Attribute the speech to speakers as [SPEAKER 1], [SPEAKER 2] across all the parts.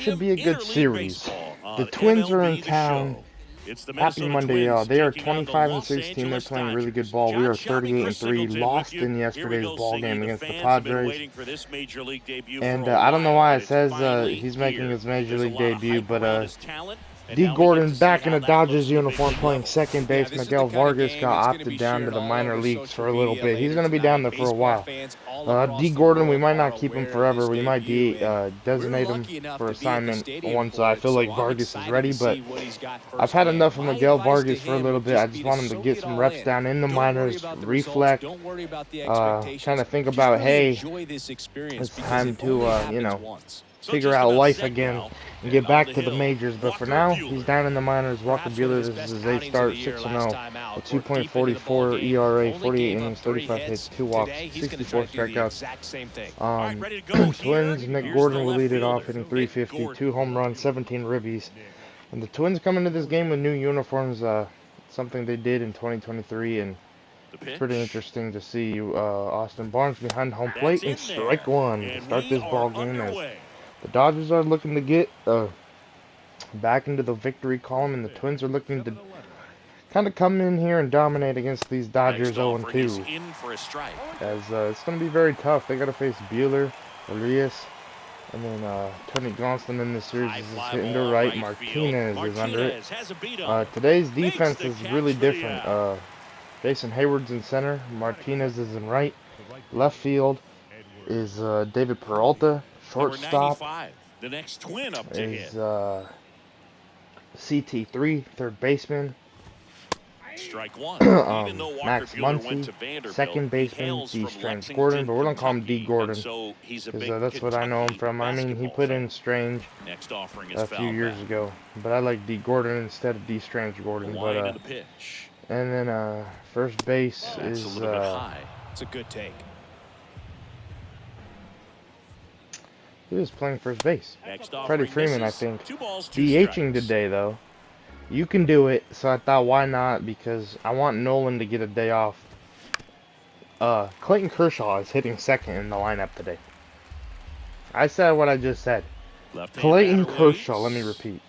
[SPEAKER 1] Should be a good series. The Twins are in
[SPEAKER 2] MLB The
[SPEAKER 1] town.
[SPEAKER 2] Show. It's the
[SPEAKER 1] Happy
[SPEAKER 2] Minnesota
[SPEAKER 1] Monday, y'all.
[SPEAKER 2] Twins
[SPEAKER 1] They are
[SPEAKER 2] taking on the
[SPEAKER 1] 25 and
[SPEAKER 2] Los
[SPEAKER 1] 16. They're
[SPEAKER 2] Angeles
[SPEAKER 1] playing really good
[SPEAKER 2] Dodgers.
[SPEAKER 1] ball. We
[SPEAKER 2] John
[SPEAKER 1] are
[SPEAKER 2] Shelby,
[SPEAKER 1] 38
[SPEAKER 2] Chris
[SPEAKER 1] and 3.
[SPEAKER 2] Singleton with
[SPEAKER 1] Lost
[SPEAKER 2] you.
[SPEAKER 1] in
[SPEAKER 2] Here we
[SPEAKER 1] yesterday's
[SPEAKER 2] go,
[SPEAKER 1] ball
[SPEAKER 2] Singy.
[SPEAKER 1] game
[SPEAKER 2] The
[SPEAKER 1] against the
[SPEAKER 2] fans have been
[SPEAKER 1] Padres.
[SPEAKER 2] waiting for this major league debut for
[SPEAKER 1] And
[SPEAKER 2] a
[SPEAKER 1] I don't know
[SPEAKER 2] while,
[SPEAKER 1] why
[SPEAKER 2] and
[SPEAKER 1] it
[SPEAKER 2] it's
[SPEAKER 1] says
[SPEAKER 2] finally
[SPEAKER 1] he's making
[SPEAKER 2] here.
[SPEAKER 1] his major
[SPEAKER 2] There's a
[SPEAKER 1] league
[SPEAKER 2] lot of
[SPEAKER 1] debut,
[SPEAKER 2] hype around
[SPEAKER 1] but
[SPEAKER 2] his talent, and
[SPEAKER 1] D.
[SPEAKER 2] now we get to
[SPEAKER 1] Gordon
[SPEAKER 2] see
[SPEAKER 1] back in
[SPEAKER 2] how
[SPEAKER 1] a
[SPEAKER 2] that goes
[SPEAKER 1] Dodgers
[SPEAKER 2] to the big
[SPEAKER 1] uniform
[SPEAKER 2] league
[SPEAKER 1] playing
[SPEAKER 2] level.
[SPEAKER 1] second
[SPEAKER 3] Yeah,
[SPEAKER 1] base.
[SPEAKER 3] this is the
[SPEAKER 1] Miguel
[SPEAKER 3] kind of
[SPEAKER 1] Vargas
[SPEAKER 3] game
[SPEAKER 1] got
[SPEAKER 3] that's going to
[SPEAKER 1] opted
[SPEAKER 3] be
[SPEAKER 1] down to
[SPEAKER 3] shared
[SPEAKER 1] the
[SPEAKER 3] all
[SPEAKER 1] minor
[SPEAKER 3] over
[SPEAKER 1] leagues
[SPEAKER 3] social
[SPEAKER 1] for a little
[SPEAKER 3] media
[SPEAKER 1] bit. He's
[SPEAKER 3] later
[SPEAKER 1] going to be down
[SPEAKER 3] tonight.
[SPEAKER 1] there for a
[SPEAKER 3] Baseball
[SPEAKER 1] while.
[SPEAKER 3] fans all
[SPEAKER 1] D.
[SPEAKER 3] across the
[SPEAKER 1] Gordon, we
[SPEAKER 3] world
[SPEAKER 1] might
[SPEAKER 3] are
[SPEAKER 1] not keep him
[SPEAKER 3] aware of
[SPEAKER 1] forever.
[SPEAKER 3] this
[SPEAKER 1] We might
[SPEAKER 3] debut, and we're
[SPEAKER 1] designate him
[SPEAKER 3] lucky enough
[SPEAKER 1] for
[SPEAKER 3] to be at the
[SPEAKER 1] assignment
[SPEAKER 3] stadium
[SPEAKER 1] once I
[SPEAKER 3] for it,
[SPEAKER 1] feel like
[SPEAKER 3] so I'm
[SPEAKER 1] Vargas is
[SPEAKER 3] excited
[SPEAKER 1] ready,
[SPEAKER 3] to
[SPEAKER 1] but
[SPEAKER 3] see what he's got
[SPEAKER 1] I've had
[SPEAKER 3] firsthand.
[SPEAKER 1] enough of
[SPEAKER 3] My
[SPEAKER 1] Miguel
[SPEAKER 3] advice to
[SPEAKER 1] Vargas for a
[SPEAKER 3] him
[SPEAKER 1] little
[SPEAKER 3] would
[SPEAKER 1] bit. I
[SPEAKER 3] just be
[SPEAKER 1] just
[SPEAKER 3] to
[SPEAKER 1] want him to
[SPEAKER 3] soak
[SPEAKER 1] get
[SPEAKER 3] it
[SPEAKER 1] some
[SPEAKER 3] all
[SPEAKER 1] reps
[SPEAKER 3] in.
[SPEAKER 1] down in the
[SPEAKER 3] Don't worry
[SPEAKER 1] minors,
[SPEAKER 3] about the results.
[SPEAKER 1] reflect,
[SPEAKER 3] Don't worry about the
[SPEAKER 1] kind
[SPEAKER 3] expectations.
[SPEAKER 1] of think
[SPEAKER 3] Just
[SPEAKER 1] about,
[SPEAKER 3] really
[SPEAKER 1] hey,
[SPEAKER 3] enjoy this experience
[SPEAKER 1] it's
[SPEAKER 3] because
[SPEAKER 1] time
[SPEAKER 3] it
[SPEAKER 1] to,
[SPEAKER 3] only happens once.
[SPEAKER 2] So
[SPEAKER 1] figure
[SPEAKER 2] just
[SPEAKER 1] out
[SPEAKER 2] about
[SPEAKER 1] life
[SPEAKER 2] set
[SPEAKER 1] again
[SPEAKER 2] now,
[SPEAKER 1] and
[SPEAKER 2] and
[SPEAKER 1] get
[SPEAKER 2] on
[SPEAKER 1] back
[SPEAKER 2] the
[SPEAKER 1] to the
[SPEAKER 2] hill,
[SPEAKER 1] majors. But for
[SPEAKER 2] Walker
[SPEAKER 1] now, he's
[SPEAKER 2] Buehler.
[SPEAKER 1] down in the minors. Walker
[SPEAKER 3] Perhaps one of
[SPEAKER 1] Buehler,
[SPEAKER 3] his
[SPEAKER 1] this is
[SPEAKER 3] best
[SPEAKER 1] his eighth
[SPEAKER 3] outings of
[SPEAKER 1] start,
[SPEAKER 3] the year
[SPEAKER 1] 6-0,
[SPEAKER 3] last time out.
[SPEAKER 1] a
[SPEAKER 3] Worked deep into the ball
[SPEAKER 1] 2.44
[SPEAKER 3] game.
[SPEAKER 1] ERA,
[SPEAKER 3] Only
[SPEAKER 1] 48
[SPEAKER 3] gave up
[SPEAKER 1] innings,
[SPEAKER 3] 3
[SPEAKER 1] 35
[SPEAKER 3] hits.
[SPEAKER 1] hits, 2 walks,
[SPEAKER 3] Today, he's going to try
[SPEAKER 1] 64
[SPEAKER 3] to do the
[SPEAKER 1] strikeouts.
[SPEAKER 3] exact same thing.
[SPEAKER 2] All right, ready to go here.
[SPEAKER 1] Twins, Nick
[SPEAKER 2] Here's the
[SPEAKER 1] Gordon will
[SPEAKER 2] left
[SPEAKER 1] lead it off,
[SPEAKER 2] fielder,
[SPEAKER 1] hitting
[SPEAKER 2] Nick
[SPEAKER 1] 350,
[SPEAKER 2] Gordon.
[SPEAKER 1] 2 home runs, 17 ribbies. And the Twins come into this game with new uniforms, something they did in 2023, and
[SPEAKER 2] The
[SPEAKER 1] it's pretty
[SPEAKER 2] pitch.
[SPEAKER 1] interesting to see Austin Barnes behind home
[SPEAKER 2] That's
[SPEAKER 1] plate and
[SPEAKER 2] in
[SPEAKER 1] strike
[SPEAKER 2] there.
[SPEAKER 1] one to
[SPEAKER 2] And
[SPEAKER 1] start
[SPEAKER 2] we
[SPEAKER 1] this
[SPEAKER 2] are
[SPEAKER 1] ball game as
[SPEAKER 2] underway.
[SPEAKER 1] the Dodgers are looking to get back into the victory column, and the Twins are looking to kind of come in here and dominate against these Dodgers
[SPEAKER 2] Next offering is
[SPEAKER 1] 0-2.
[SPEAKER 2] in for a strike.
[SPEAKER 1] As it's going to be very tough. They got to face Buehler, Arias, and then Tony Johnston in this series
[SPEAKER 2] High
[SPEAKER 1] is
[SPEAKER 2] fly
[SPEAKER 1] hitting to
[SPEAKER 2] ball
[SPEAKER 1] right.
[SPEAKER 2] right field.
[SPEAKER 1] Martinez is under it.
[SPEAKER 2] Martinez has a beat on it.
[SPEAKER 1] Today's
[SPEAKER 2] Makes
[SPEAKER 1] defense
[SPEAKER 2] the
[SPEAKER 1] is
[SPEAKER 2] catch
[SPEAKER 1] really
[SPEAKER 2] for the
[SPEAKER 1] different.
[SPEAKER 2] out.
[SPEAKER 1] Jason Hayward's in center. Martinez is in right. Left field is David Peralta.
[SPEAKER 2] Number
[SPEAKER 1] Shortstop
[SPEAKER 2] 95, the next Twin up to hit.
[SPEAKER 1] is CT3, third baseman.
[SPEAKER 2] Strike one. Even though Walker
[SPEAKER 1] Max
[SPEAKER 2] Buehler went
[SPEAKER 1] Muncy,
[SPEAKER 2] to Vanderbilt,
[SPEAKER 1] second
[SPEAKER 2] he
[SPEAKER 1] baseman,
[SPEAKER 2] hails
[SPEAKER 1] D.
[SPEAKER 2] from
[SPEAKER 1] Strange Gordon,
[SPEAKER 2] Lexington,
[SPEAKER 1] but we're going to call him D.
[SPEAKER 2] Kentucky,
[SPEAKER 1] Gordon
[SPEAKER 2] and so he's a
[SPEAKER 1] because
[SPEAKER 2] big
[SPEAKER 1] that's what I know him
[SPEAKER 2] Kentucky
[SPEAKER 1] from. I mean, he
[SPEAKER 2] basketball
[SPEAKER 1] put
[SPEAKER 2] fan.
[SPEAKER 1] in Strange
[SPEAKER 2] Next offering is
[SPEAKER 1] a few
[SPEAKER 2] foul
[SPEAKER 1] years
[SPEAKER 2] back.
[SPEAKER 1] ago, but I like D. Gordon instead of D. Strange
[SPEAKER 2] The
[SPEAKER 1] Gordon.
[SPEAKER 2] line
[SPEAKER 1] But
[SPEAKER 2] and the pitch.
[SPEAKER 1] and then first base
[SPEAKER 2] That's a
[SPEAKER 1] is
[SPEAKER 2] little bit high.
[SPEAKER 3] It's a good take.
[SPEAKER 1] he was playing first base.
[SPEAKER 2] Next
[SPEAKER 1] Freddie
[SPEAKER 2] offering
[SPEAKER 1] Freeman, I
[SPEAKER 2] misses.
[SPEAKER 1] think.
[SPEAKER 2] 2 balls, 2
[SPEAKER 1] DHing
[SPEAKER 2] strikes.
[SPEAKER 1] today though. You can do it, so I thought why not? Because I want Nolan to get a day off. Clayton Kershaw is hitting second in the lineup today. I said what I just said.
[SPEAKER 2] Left-hand
[SPEAKER 1] Clayton
[SPEAKER 2] batter
[SPEAKER 1] Kershaw,
[SPEAKER 2] waits.
[SPEAKER 1] let me repeat,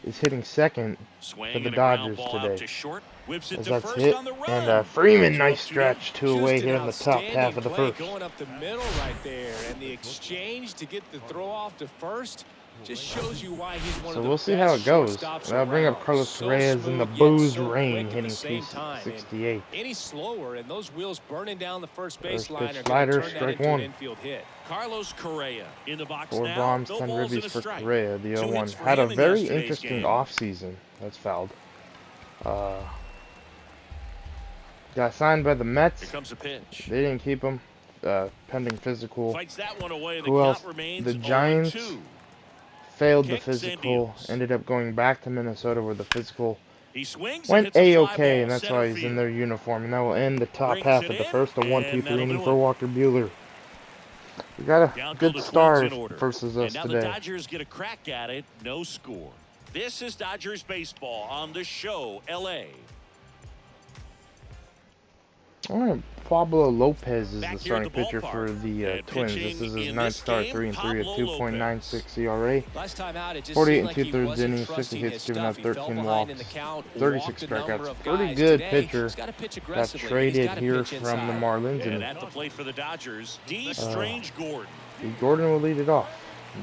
[SPEAKER 1] is hitting second
[SPEAKER 2] Swing
[SPEAKER 1] for the
[SPEAKER 2] and a ground
[SPEAKER 1] Dodgers
[SPEAKER 2] ball out
[SPEAKER 1] today.
[SPEAKER 2] to short. Whips it
[SPEAKER 1] As
[SPEAKER 2] to
[SPEAKER 1] that's
[SPEAKER 2] first
[SPEAKER 1] hit.
[SPEAKER 2] on the run.
[SPEAKER 1] And Freeman,
[SPEAKER 2] Two
[SPEAKER 1] nice
[SPEAKER 2] up, 2 down.
[SPEAKER 1] stretch, two
[SPEAKER 3] Just
[SPEAKER 1] away,
[SPEAKER 3] an
[SPEAKER 1] hit on the top
[SPEAKER 3] outstanding
[SPEAKER 1] half of the
[SPEAKER 3] play
[SPEAKER 1] first.
[SPEAKER 3] going up the middle right there, and the exchange to get the throw off to first just shows you why he's one
[SPEAKER 1] So
[SPEAKER 3] of the
[SPEAKER 1] we'll see
[SPEAKER 3] best
[SPEAKER 1] how it goes.
[SPEAKER 3] shortstops
[SPEAKER 1] And I'll bring up
[SPEAKER 3] around.
[SPEAKER 1] Carlos
[SPEAKER 3] So
[SPEAKER 1] Correa's in the
[SPEAKER 3] smooth, yet
[SPEAKER 1] booze
[SPEAKER 3] so
[SPEAKER 1] rain,
[SPEAKER 3] quick at
[SPEAKER 1] hitting
[SPEAKER 3] the same time. And
[SPEAKER 1] 268.
[SPEAKER 3] any slower, and those wheels burning down the first
[SPEAKER 1] First
[SPEAKER 3] baseline
[SPEAKER 1] pitch
[SPEAKER 3] are going
[SPEAKER 1] slider,
[SPEAKER 3] to turn that
[SPEAKER 1] strike
[SPEAKER 3] into
[SPEAKER 1] one.
[SPEAKER 3] an infield hit.
[SPEAKER 2] Carlos Correa in the box
[SPEAKER 1] 4
[SPEAKER 2] now.
[SPEAKER 1] bombs,
[SPEAKER 2] No
[SPEAKER 1] 10
[SPEAKER 2] balls and
[SPEAKER 1] ribbies
[SPEAKER 2] a
[SPEAKER 1] for
[SPEAKER 2] strike.
[SPEAKER 1] Correa, the
[SPEAKER 2] 2
[SPEAKER 1] 0-1.
[SPEAKER 2] hits for
[SPEAKER 1] Had a
[SPEAKER 2] him in
[SPEAKER 1] very
[SPEAKER 2] yesterday's
[SPEAKER 1] interesting
[SPEAKER 2] game.
[SPEAKER 1] offseason. That's fouled. Got signed by the Mets.
[SPEAKER 2] Here comes a pitch.
[SPEAKER 1] They didn't keep him. Pending physical.
[SPEAKER 2] Fights that one away. The
[SPEAKER 1] Who
[SPEAKER 2] count
[SPEAKER 1] else?
[SPEAKER 2] remains
[SPEAKER 1] The
[SPEAKER 2] 0-2.
[SPEAKER 1] Giants failed the
[SPEAKER 2] Kicks and
[SPEAKER 1] physical.
[SPEAKER 2] deals.
[SPEAKER 1] Ended up going back to Minnesota where the physical
[SPEAKER 2] He swings and
[SPEAKER 1] went
[SPEAKER 2] hits a fly
[SPEAKER 1] A-okay,
[SPEAKER 2] ball
[SPEAKER 1] and that's
[SPEAKER 2] center
[SPEAKER 1] why he's in
[SPEAKER 2] field.
[SPEAKER 1] their uniform. And that will end the top
[SPEAKER 2] Brings
[SPEAKER 1] half
[SPEAKER 2] it
[SPEAKER 1] of the
[SPEAKER 2] in,
[SPEAKER 1] first. A 1-2-3
[SPEAKER 2] and that'll
[SPEAKER 1] inning
[SPEAKER 2] do
[SPEAKER 1] for
[SPEAKER 2] it.
[SPEAKER 1] Walker Buehler. We got a
[SPEAKER 2] Down go
[SPEAKER 1] good
[SPEAKER 2] the Twins
[SPEAKER 1] start
[SPEAKER 2] in order.
[SPEAKER 1] versus
[SPEAKER 2] And
[SPEAKER 1] us
[SPEAKER 2] now the
[SPEAKER 1] today.
[SPEAKER 2] Dodgers get a crack at it. No score. This is Dodgers baseball on the show, LA.
[SPEAKER 1] All right, Pablo Lopez is
[SPEAKER 2] Back
[SPEAKER 1] the
[SPEAKER 2] here at
[SPEAKER 1] starting
[SPEAKER 2] the
[SPEAKER 1] pitcher for
[SPEAKER 2] ballpark.
[SPEAKER 1] the
[SPEAKER 2] And
[SPEAKER 1] Twins.
[SPEAKER 2] pitching
[SPEAKER 1] This is his
[SPEAKER 2] in
[SPEAKER 1] ninth
[SPEAKER 2] this
[SPEAKER 1] start,
[SPEAKER 2] game,
[SPEAKER 1] 3-3, a
[SPEAKER 2] Pablo
[SPEAKER 1] 2.96 ERA.
[SPEAKER 3] Last time out, it just
[SPEAKER 1] 48
[SPEAKER 3] seemed like
[SPEAKER 1] and
[SPEAKER 3] he
[SPEAKER 1] 2/3
[SPEAKER 3] wasn't
[SPEAKER 1] innings, 50
[SPEAKER 3] trusting
[SPEAKER 1] hits,
[SPEAKER 3] his
[SPEAKER 1] giving
[SPEAKER 3] stuff.
[SPEAKER 1] up
[SPEAKER 3] He fell
[SPEAKER 1] 13
[SPEAKER 3] behind in
[SPEAKER 1] walks,
[SPEAKER 3] the count,
[SPEAKER 1] 36
[SPEAKER 3] walked a number
[SPEAKER 1] strikeouts.
[SPEAKER 3] of
[SPEAKER 1] Pretty
[SPEAKER 3] guys.
[SPEAKER 1] good
[SPEAKER 3] Today,
[SPEAKER 1] pitcher.
[SPEAKER 3] he's got to pitch
[SPEAKER 1] Got
[SPEAKER 3] aggressively. He's
[SPEAKER 1] traded
[SPEAKER 3] got to
[SPEAKER 1] here
[SPEAKER 3] pitch
[SPEAKER 1] from the
[SPEAKER 3] inside.
[SPEAKER 1] Marlins,
[SPEAKER 2] And
[SPEAKER 1] and
[SPEAKER 2] at the plate for the Dodgers, D. Strange Gordon.
[SPEAKER 1] D. Gordon will lead it off.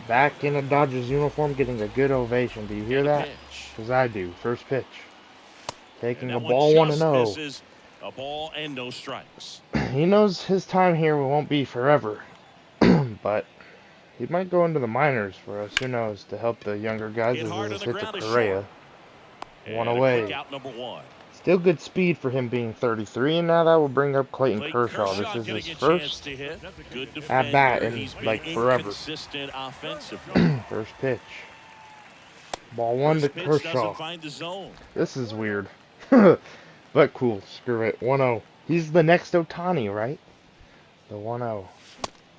[SPEAKER 1] Back in a Dodgers uniform, getting a good ovation. Do you hear
[SPEAKER 2] And a
[SPEAKER 1] that?
[SPEAKER 2] pitch.
[SPEAKER 1] Because I do. First pitch. Taking
[SPEAKER 2] And
[SPEAKER 1] a
[SPEAKER 2] that
[SPEAKER 1] ball
[SPEAKER 2] one
[SPEAKER 1] 1-0.
[SPEAKER 2] misses. A ball and no strikes.
[SPEAKER 1] He knows his time here won't be forever. But he might go into the minors for us. Who knows? To help the younger guys.
[SPEAKER 2] Hit
[SPEAKER 1] As
[SPEAKER 2] hard on
[SPEAKER 1] this
[SPEAKER 2] the
[SPEAKER 1] hit to
[SPEAKER 2] ground is
[SPEAKER 1] Correa.
[SPEAKER 2] short.
[SPEAKER 1] One
[SPEAKER 2] And
[SPEAKER 1] away.
[SPEAKER 2] a quick out number 1.
[SPEAKER 1] Still good speed for him being 33, and now that will bring up Clayton
[SPEAKER 2] Clayton
[SPEAKER 1] Kershaw. This
[SPEAKER 2] gonna
[SPEAKER 1] is his
[SPEAKER 2] get a chance
[SPEAKER 1] first
[SPEAKER 2] to hit. Good
[SPEAKER 1] at bat
[SPEAKER 2] defender.
[SPEAKER 1] in
[SPEAKER 2] He's been
[SPEAKER 1] like forever.
[SPEAKER 2] inconsistent offensively.
[SPEAKER 1] First pitch. Ball 1 to
[SPEAKER 2] First pitch
[SPEAKER 1] Kershaw.
[SPEAKER 2] doesn't find the zone.
[SPEAKER 1] This is weird. But cool. Screw it. 1-0. He's the next Ohtani, right? The 1-0.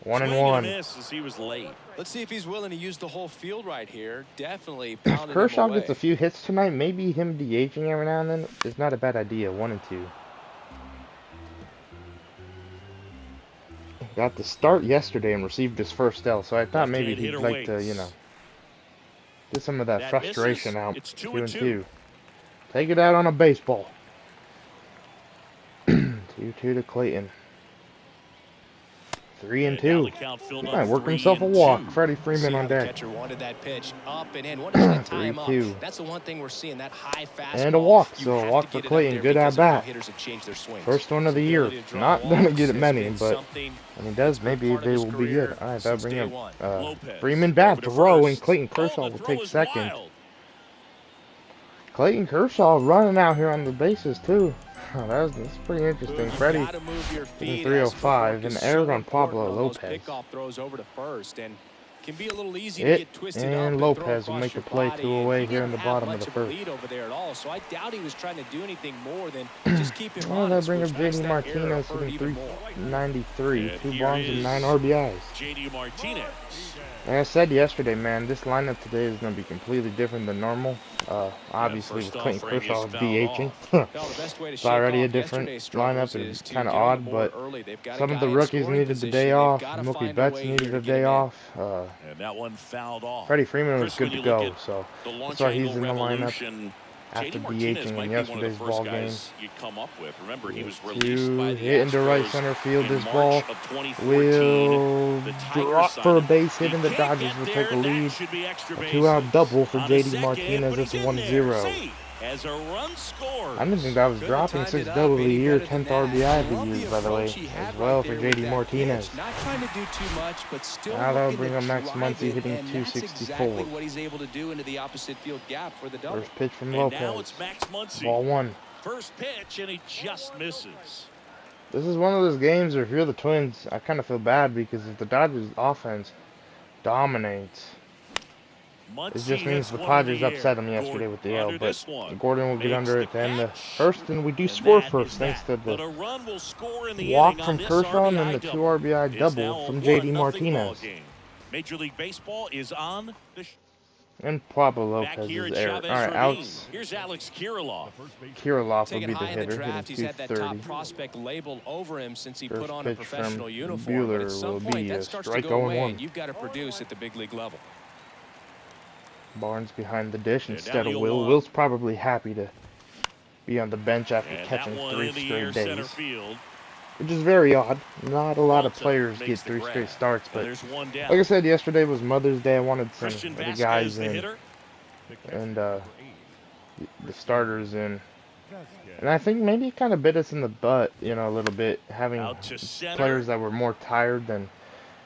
[SPEAKER 1] 1-1.
[SPEAKER 2] Swing and a miss as he was late.
[SPEAKER 3] Let's see if he's willing to use the whole field right here. Definitely
[SPEAKER 1] If
[SPEAKER 3] pounding him
[SPEAKER 1] Kershaw
[SPEAKER 3] away.
[SPEAKER 1] gets a few hits tonight, maybe him DHing every now and then is not a bad idea. 1-2. Got the start yesterday and received his first L, so I thought maybe
[SPEAKER 2] Left-hand
[SPEAKER 1] he'd
[SPEAKER 2] hitter
[SPEAKER 1] like to,
[SPEAKER 2] waits.
[SPEAKER 1] you know, Get some of that
[SPEAKER 2] That
[SPEAKER 1] frustration
[SPEAKER 2] misses.
[SPEAKER 1] out.
[SPEAKER 2] It's
[SPEAKER 1] 2-2.
[SPEAKER 2] 2-2.
[SPEAKER 1] Take it out on a baseball. 2-2 to Clayton. 3-2.
[SPEAKER 2] Now the count filled
[SPEAKER 1] He
[SPEAKER 2] up
[SPEAKER 1] might work himself a
[SPEAKER 2] 3-2.
[SPEAKER 1] walk. Freddie Freeman
[SPEAKER 3] See
[SPEAKER 1] on
[SPEAKER 3] how the
[SPEAKER 1] deck.
[SPEAKER 3] catcher wanted that pitch up and in. Wanted to tie him up.
[SPEAKER 1] 3-2.
[SPEAKER 3] That's the one thing we're seeing, that high fastball.
[SPEAKER 1] And a walk.
[SPEAKER 3] You
[SPEAKER 1] So a
[SPEAKER 3] have
[SPEAKER 1] walk
[SPEAKER 3] to
[SPEAKER 1] for
[SPEAKER 3] get it up
[SPEAKER 1] Clayton.
[SPEAKER 3] there
[SPEAKER 1] Good
[SPEAKER 3] because
[SPEAKER 1] at
[SPEAKER 3] of how
[SPEAKER 1] bat.
[SPEAKER 3] hitters have changed their swings.
[SPEAKER 1] First one of the
[SPEAKER 3] His
[SPEAKER 1] year.
[SPEAKER 3] ability to draw
[SPEAKER 1] Not gonna
[SPEAKER 3] walks
[SPEAKER 1] get it
[SPEAKER 3] has
[SPEAKER 1] many,
[SPEAKER 3] been
[SPEAKER 1] but
[SPEAKER 3] something
[SPEAKER 1] when he
[SPEAKER 3] that's
[SPEAKER 1] does,
[SPEAKER 3] been
[SPEAKER 1] maybe
[SPEAKER 3] part of
[SPEAKER 1] they
[SPEAKER 3] his
[SPEAKER 1] will be good.
[SPEAKER 3] career
[SPEAKER 1] All right, that'll
[SPEAKER 3] since
[SPEAKER 1] bring
[SPEAKER 3] day
[SPEAKER 1] up
[SPEAKER 3] one.
[SPEAKER 2] Lopez
[SPEAKER 1] Freeman bat
[SPEAKER 2] over to
[SPEAKER 1] throw, and
[SPEAKER 2] first.
[SPEAKER 1] Clayton
[SPEAKER 2] Oh,
[SPEAKER 1] Kershaw
[SPEAKER 2] the
[SPEAKER 1] will
[SPEAKER 2] throw
[SPEAKER 1] take
[SPEAKER 2] is
[SPEAKER 1] second.
[SPEAKER 2] wild.
[SPEAKER 1] Clayton Kershaw running out here on the bases too. That's pretty interesting.
[SPEAKER 3] You
[SPEAKER 1] Freddie
[SPEAKER 3] gotta move your
[SPEAKER 1] in
[SPEAKER 3] feet.
[SPEAKER 1] 305 and error on Pablo
[SPEAKER 3] on those
[SPEAKER 1] Lopez.
[SPEAKER 3] pickoff throws over to first, and can be a little easy to
[SPEAKER 1] It
[SPEAKER 3] get twisted up
[SPEAKER 1] and
[SPEAKER 3] and
[SPEAKER 1] Lopez
[SPEAKER 3] throw
[SPEAKER 1] will
[SPEAKER 3] across
[SPEAKER 1] make the
[SPEAKER 3] your
[SPEAKER 1] play
[SPEAKER 3] body.
[SPEAKER 1] 2 away
[SPEAKER 3] He
[SPEAKER 1] here in
[SPEAKER 3] didn't
[SPEAKER 1] the
[SPEAKER 3] have
[SPEAKER 1] bottom of
[SPEAKER 3] much
[SPEAKER 1] the
[SPEAKER 3] of a
[SPEAKER 1] first.
[SPEAKER 3] lead over there at all, so I doubt he was trying to do anything more than just keep him
[SPEAKER 1] Oh, that'll
[SPEAKER 3] honest,
[SPEAKER 1] bring
[SPEAKER 3] which
[SPEAKER 1] up
[SPEAKER 3] makes
[SPEAKER 1] JD
[SPEAKER 3] that
[SPEAKER 1] Martinez
[SPEAKER 3] error
[SPEAKER 1] hitting
[SPEAKER 3] hurt even more.
[SPEAKER 1] 393,
[SPEAKER 2] And
[SPEAKER 1] 2
[SPEAKER 2] here
[SPEAKER 1] bombs and
[SPEAKER 2] is
[SPEAKER 1] 9 RBIs.
[SPEAKER 2] JD Martinez.
[SPEAKER 1] Like I said yesterday, man, this lineup today is going to be completely different than normal. Obviously, with
[SPEAKER 2] First
[SPEAKER 1] Clayton
[SPEAKER 2] offering is
[SPEAKER 1] Kershaw
[SPEAKER 2] fouled
[SPEAKER 1] DHing.
[SPEAKER 2] off.
[SPEAKER 3] Well, the best way to
[SPEAKER 1] It's
[SPEAKER 3] shake
[SPEAKER 1] already a
[SPEAKER 3] off
[SPEAKER 1] different
[SPEAKER 3] yesterday's struggles
[SPEAKER 1] lineup.
[SPEAKER 3] is
[SPEAKER 1] It's
[SPEAKER 3] to
[SPEAKER 1] kind of
[SPEAKER 3] get on the
[SPEAKER 1] odd,
[SPEAKER 3] board
[SPEAKER 1] but
[SPEAKER 3] early. They've got a
[SPEAKER 1] some of
[SPEAKER 3] guy
[SPEAKER 1] the
[SPEAKER 3] in
[SPEAKER 1] rookies
[SPEAKER 3] scoring
[SPEAKER 1] needed the
[SPEAKER 3] position.
[SPEAKER 1] day
[SPEAKER 3] They've
[SPEAKER 1] off.
[SPEAKER 3] gotta
[SPEAKER 1] Mookie
[SPEAKER 3] find a
[SPEAKER 1] Betts
[SPEAKER 3] way
[SPEAKER 1] needed
[SPEAKER 3] here
[SPEAKER 1] a
[SPEAKER 3] to get
[SPEAKER 1] day
[SPEAKER 3] him in.
[SPEAKER 1] off.
[SPEAKER 2] And that one fouled off.
[SPEAKER 1] Freddie Freeman was
[SPEAKER 2] Chris,
[SPEAKER 1] good
[SPEAKER 2] when
[SPEAKER 1] to
[SPEAKER 2] you look
[SPEAKER 1] go,
[SPEAKER 2] at
[SPEAKER 1] so
[SPEAKER 2] the
[SPEAKER 1] that's
[SPEAKER 2] launch
[SPEAKER 1] why he's
[SPEAKER 2] angle
[SPEAKER 1] in the lineup
[SPEAKER 2] revolution,
[SPEAKER 1] after
[SPEAKER 2] JD Martinez
[SPEAKER 1] DHing in
[SPEAKER 2] might be one of the
[SPEAKER 1] yesterday's
[SPEAKER 2] first
[SPEAKER 1] ball game.
[SPEAKER 2] guys you come up with. Remember, he was
[SPEAKER 1] 2
[SPEAKER 2] released by the
[SPEAKER 1] hit into right
[SPEAKER 2] Astros
[SPEAKER 1] center field.
[SPEAKER 2] in
[SPEAKER 1] This
[SPEAKER 2] March
[SPEAKER 1] ball
[SPEAKER 2] of 2014.
[SPEAKER 1] will
[SPEAKER 2] The Tigers
[SPEAKER 1] drop
[SPEAKER 2] signed
[SPEAKER 1] for a
[SPEAKER 2] him.
[SPEAKER 1] base hit,
[SPEAKER 2] He
[SPEAKER 1] and the
[SPEAKER 2] can't
[SPEAKER 1] Dodgers
[SPEAKER 2] get
[SPEAKER 1] will
[SPEAKER 2] there,
[SPEAKER 1] take a
[SPEAKER 2] and that
[SPEAKER 1] lead.
[SPEAKER 2] should be extra
[SPEAKER 1] A
[SPEAKER 2] bases.
[SPEAKER 1] 2-out double for
[SPEAKER 2] On
[SPEAKER 1] JD
[SPEAKER 2] second,
[SPEAKER 1] Martinez.
[SPEAKER 2] but
[SPEAKER 1] It's
[SPEAKER 2] he's in there.
[SPEAKER 1] 1-0.
[SPEAKER 2] Safe as a run scores.
[SPEAKER 1] I didn't think that was
[SPEAKER 3] Couldn't
[SPEAKER 1] dropping.
[SPEAKER 3] have
[SPEAKER 1] 6
[SPEAKER 3] timed it up
[SPEAKER 1] double of the
[SPEAKER 3] any
[SPEAKER 1] year,
[SPEAKER 3] better than
[SPEAKER 1] 10th
[SPEAKER 3] that.
[SPEAKER 1] RBI of the
[SPEAKER 3] Love
[SPEAKER 1] year, by the way,
[SPEAKER 3] approach he had
[SPEAKER 1] as well
[SPEAKER 3] right
[SPEAKER 1] for
[SPEAKER 3] there with
[SPEAKER 1] JD
[SPEAKER 3] that
[SPEAKER 1] Martinez.
[SPEAKER 3] pitch. Not trying to do too much, but still
[SPEAKER 1] Now that'll
[SPEAKER 3] looking
[SPEAKER 1] bring
[SPEAKER 3] to
[SPEAKER 1] up Max
[SPEAKER 3] drive
[SPEAKER 1] Muncy
[SPEAKER 3] it,
[SPEAKER 1] hitting
[SPEAKER 3] and that's
[SPEAKER 1] 264.
[SPEAKER 3] exactly what he's able to do into the opposite field gap for the double.
[SPEAKER 1] First pitch from
[SPEAKER 2] And now
[SPEAKER 1] Lopez.
[SPEAKER 2] it's Max Muncy.
[SPEAKER 1] Ball 1.
[SPEAKER 2] First pitch, and he just misses.
[SPEAKER 1] This is one of those games where if you're the Twins, I kind of feel bad because if the Dodgers offense dominates, it just means the Padres upset them yesterday with the L. But Gordon will get under it to end the first, and we do score first thanks to the walk from Kershaw and then the 2 RBI double from JD Martinez.
[SPEAKER 2] Major League Baseball is on the
[SPEAKER 1] And Pablo
[SPEAKER 2] back here
[SPEAKER 1] Lopez's
[SPEAKER 2] at
[SPEAKER 1] error.
[SPEAKER 2] Chavez
[SPEAKER 1] All right,
[SPEAKER 2] Ravine.
[SPEAKER 1] outs.
[SPEAKER 2] Here's Alex Kirilloff.
[SPEAKER 1] Kirilloff will
[SPEAKER 3] Taken
[SPEAKER 1] be the
[SPEAKER 3] high in the
[SPEAKER 1] hitter,
[SPEAKER 3] draft, he's
[SPEAKER 1] hitting
[SPEAKER 3] had that top
[SPEAKER 1] 230.
[SPEAKER 3] prospect label over him since he
[SPEAKER 1] First
[SPEAKER 3] put on a
[SPEAKER 1] pitch
[SPEAKER 3] professional
[SPEAKER 1] from
[SPEAKER 3] uniform.
[SPEAKER 1] Buehler
[SPEAKER 3] But at some
[SPEAKER 1] will
[SPEAKER 3] point,
[SPEAKER 1] be a
[SPEAKER 3] that starts to
[SPEAKER 1] strike
[SPEAKER 3] go
[SPEAKER 1] 0-1.
[SPEAKER 3] away, and you've got to produce at the big league level.
[SPEAKER 1] Barnes behind the dish
[SPEAKER 2] And
[SPEAKER 1] instead of
[SPEAKER 2] now
[SPEAKER 1] Will.
[SPEAKER 2] Yolan.
[SPEAKER 1] Will's probably happy to be on the bench after
[SPEAKER 2] And
[SPEAKER 1] catching
[SPEAKER 2] that one
[SPEAKER 1] 3
[SPEAKER 2] in the
[SPEAKER 1] straight
[SPEAKER 2] air center
[SPEAKER 1] days,
[SPEAKER 2] field.
[SPEAKER 1] which is very odd. Not a lot of
[SPEAKER 2] Walton
[SPEAKER 1] players get
[SPEAKER 2] makes the
[SPEAKER 1] 3
[SPEAKER 2] grab.
[SPEAKER 1] straight starts,
[SPEAKER 2] And
[SPEAKER 1] but
[SPEAKER 2] there's one down.
[SPEAKER 1] like I said, yesterday was Mother's Day. I wanted some
[SPEAKER 2] Christian
[SPEAKER 1] of the
[SPEAKER 2] Vasquez,
[SPEAKER 1] guys
[SPEAKER 2] the
[SPEAKER 1] in
[SPEAKER 2] hitter.
[SPEAKER 1] and the starters in. And I think maybe it kind of bit us in the butt, you know, a little bit, having
[SPEAKER 2] Out to center.
[SPEAKER 1] players that were more tired than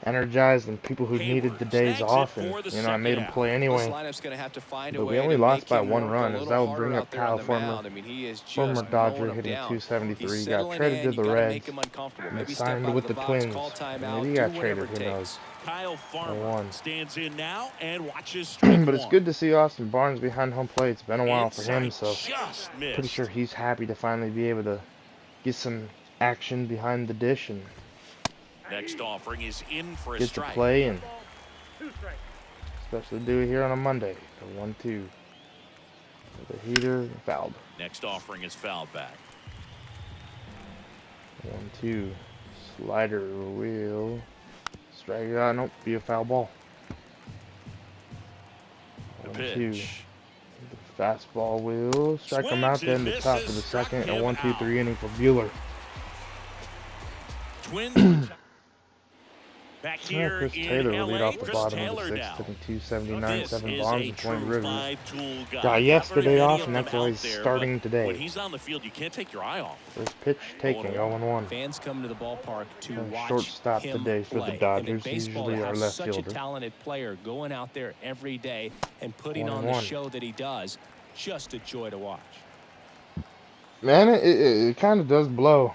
[SPEAKER 1] energized and people who needed the days
[SPEAKER 2] Hayward
[SPEAKER 1] off,
[SPEAKER 2] snags it
[SPEAKER 1] and
[SPEAKER 2] for the
[SPEAKER 1] you know, I made them
[SPEAKER 2] second
[SPEAKER 1] play
[SPEAKER 3] This
[SPEAKER 1] anyway.
[SPEAKER 3] lineup's going to have to find a
[SPEAKER 1] But
[SPEAKER 3] way
[SPEAKER 1] we only
[SPEAKER 3] to
[SPEAKER 1] lost
[SPEAKER 3] make
[SPEAKER 1] by
[SPEAKER 3] him
[SPEAKER 1] 1
[SPEAKER 3] work
[SPEAKER 1] run,
[SPEAKER 3] a
[SPEAKER 1] as
[SPEAKER 3] little
[SPEAKER 1] that will
[SPEAKER 3] harder
[SPEAKER 1] bring up
[SPEAKER 3] out there on
[SPEAKER 1] Kyle
[SPEAKER 3] the
[SPEAKER 1] Farmer,
[SPEAKER 3] mound. I mean, he is just
[SPEAKER 1] former Dodger,
[SPEAKER 3] mowing 'em
[SPEAKER 1] hitting
[SPEAKER 3] down.
[SPEAKER 1] 273.
[SPEAKER 3] He's
[SPEAKER 1] Got
[SPEAKER 3] settling
[SPEAKER 1] traded to
[SPEAKER 3] in.
[SPEAKER 1] the
[SPEAKER 3] You gotta
[SPEAKER 1] Reds.
[SPEAKER 3] make him uncomfortable.
[SPEAKER 1] and
[SPEAKER 3] Maybe
[SPEAKER 1] signed
[SPEAKER 3] step out
[SPEAKER 1] with
[SPEAKER 3] the
[SPEAKER 1] the
[SPEAKER 3] box,
[SPEAKER 1] Twins.
[SPEAKER 3] call timeout,
[SPEAKER 1] Maybe he
[SPEAKER 3] do
[SPEAKER 1] got
[SPEAKER 3] whatever
[SPEAKER 1] traded,
[SPEAKER 3] it
[SPEAKER 1] who
[SPEAKER 3] takes.
[SPEAKER 1] knows.
[SPEAKER 2] Kyle Farmer
[SPEAKER 1] 0-1.
[SPEAKER 2] stands in now and watches strike
[SPEAKER 1] But it's
[SPEAKER 2] one.
[SPEAKER 1] good to see Austin Barnes behind home plate. It's been a while for him,
[SPEAKER 2] Inside
[SPEAKER 1] so
[SPEAKER 2] just missed.
[SPEAKER 1] pretty sure he's happy to finally be able to get some action behind the dish and
[SPEAKER 2] Next offering is in for a
[SPEAKER 1] get to
[SPEAKER 2] strike.
[SPEAKER 1] play, and especially do it here on a Monday. The 1-2. The heater fouled.
[SPEAKER 2] Next offering is fouled back.
[SPEAKER 1] 1-2. Slider will strike it out. Nope, be a foul ball.
[SPEAKER 2] The
[SPEAKER 1] 1-2.
[SPEAKER 2] pitch.
[SPEAKER 1] The fastball will strike him out.
[SPEAKER 2] Swings and
[SPEAKER 1] Then the top
[SPEAKER 2] misses,
[SPEAKER 1] of the
[SPEAKER 2] struck
[SPEAKER 1] second. A
[SPEAKER 2] him
[SPEAKER 1] 1-2-3 inning for Buehler.
[SPEAKER 2] Twins back
[SPEAKER 1] Yeah,
[SPEAKER 2] here
[SPEAKER 1] Chris
[SPEAKER 2] in
[SPEAKER 1] Taylor will lead
[SPEAKER 2] LA.
[SPEAKER 1] off the
[SPEAKER 2] Chris
[SPEAKER 1] bottom
[SPEAKER 2] Taylor
[SPEAKER 1] of the
[SPEAKER 2] now.
[SPEAKER 1] 6th, hitting 279,
[SPEAKER 2] This
[SPEAKER 1] 7
[SPEAKER 2] is
[SPEAKER 1] bombs,
[SPEAKER 2] a
[SPEAKER 1] and 20
[SPEAKER 2] true
[SPEAKER 1] rivers.
[SPEAKER 2] five-tool guy.
[SPEAKER 1] Got
[SPEAKER 2] Not
[SPEAKER 1] yesterday
[SPEAKER 2] very many
[SPEAKER 1] off,
[SPEAKER 2] of
[SPEAKER 1] and
[SPEAKER 2] them
[SPEAKER 1] that's why
[SPEAKER 2] out
[SPEAKER 1] he's
[SPEAKER 2] there,
[SPEAKER 1] starting
[SPEAKER 2] but
[SPEAKER 1] today.
[SPEAKER 2] when he's on the field, you can't take your eye off.
[SPEAKER 1] First pitch taking, 0-1.
[SPEAKER 3] Fans come to the ballpark to
[SPEAKER 1] And
[SPEAKER 3] watch
[SPEAKER 1] shortstop
[SPEAKER 3] him
[SPEAKER 1] today for the
[SPEAKER 3] play.
[SPEAKER 1] Dodgers.
[SPEAKER 3] And in baseball,
[SPEAKER 1] Usually
[SPEAKER 3] to
[SPEAKER 1] our
[SPEAKER 3] have
[SPEAKER 1] left
[SPEAKER 3] such a
[SPEAKER 1] fielder.
[SPEAKER 3] talented player going out there every day and putting on the
[SPEAKER 1] 1-1.
[SPEAKER 3] show that he does, just a joy to watch.
[SPEAKER 1] Man, it kind of does blow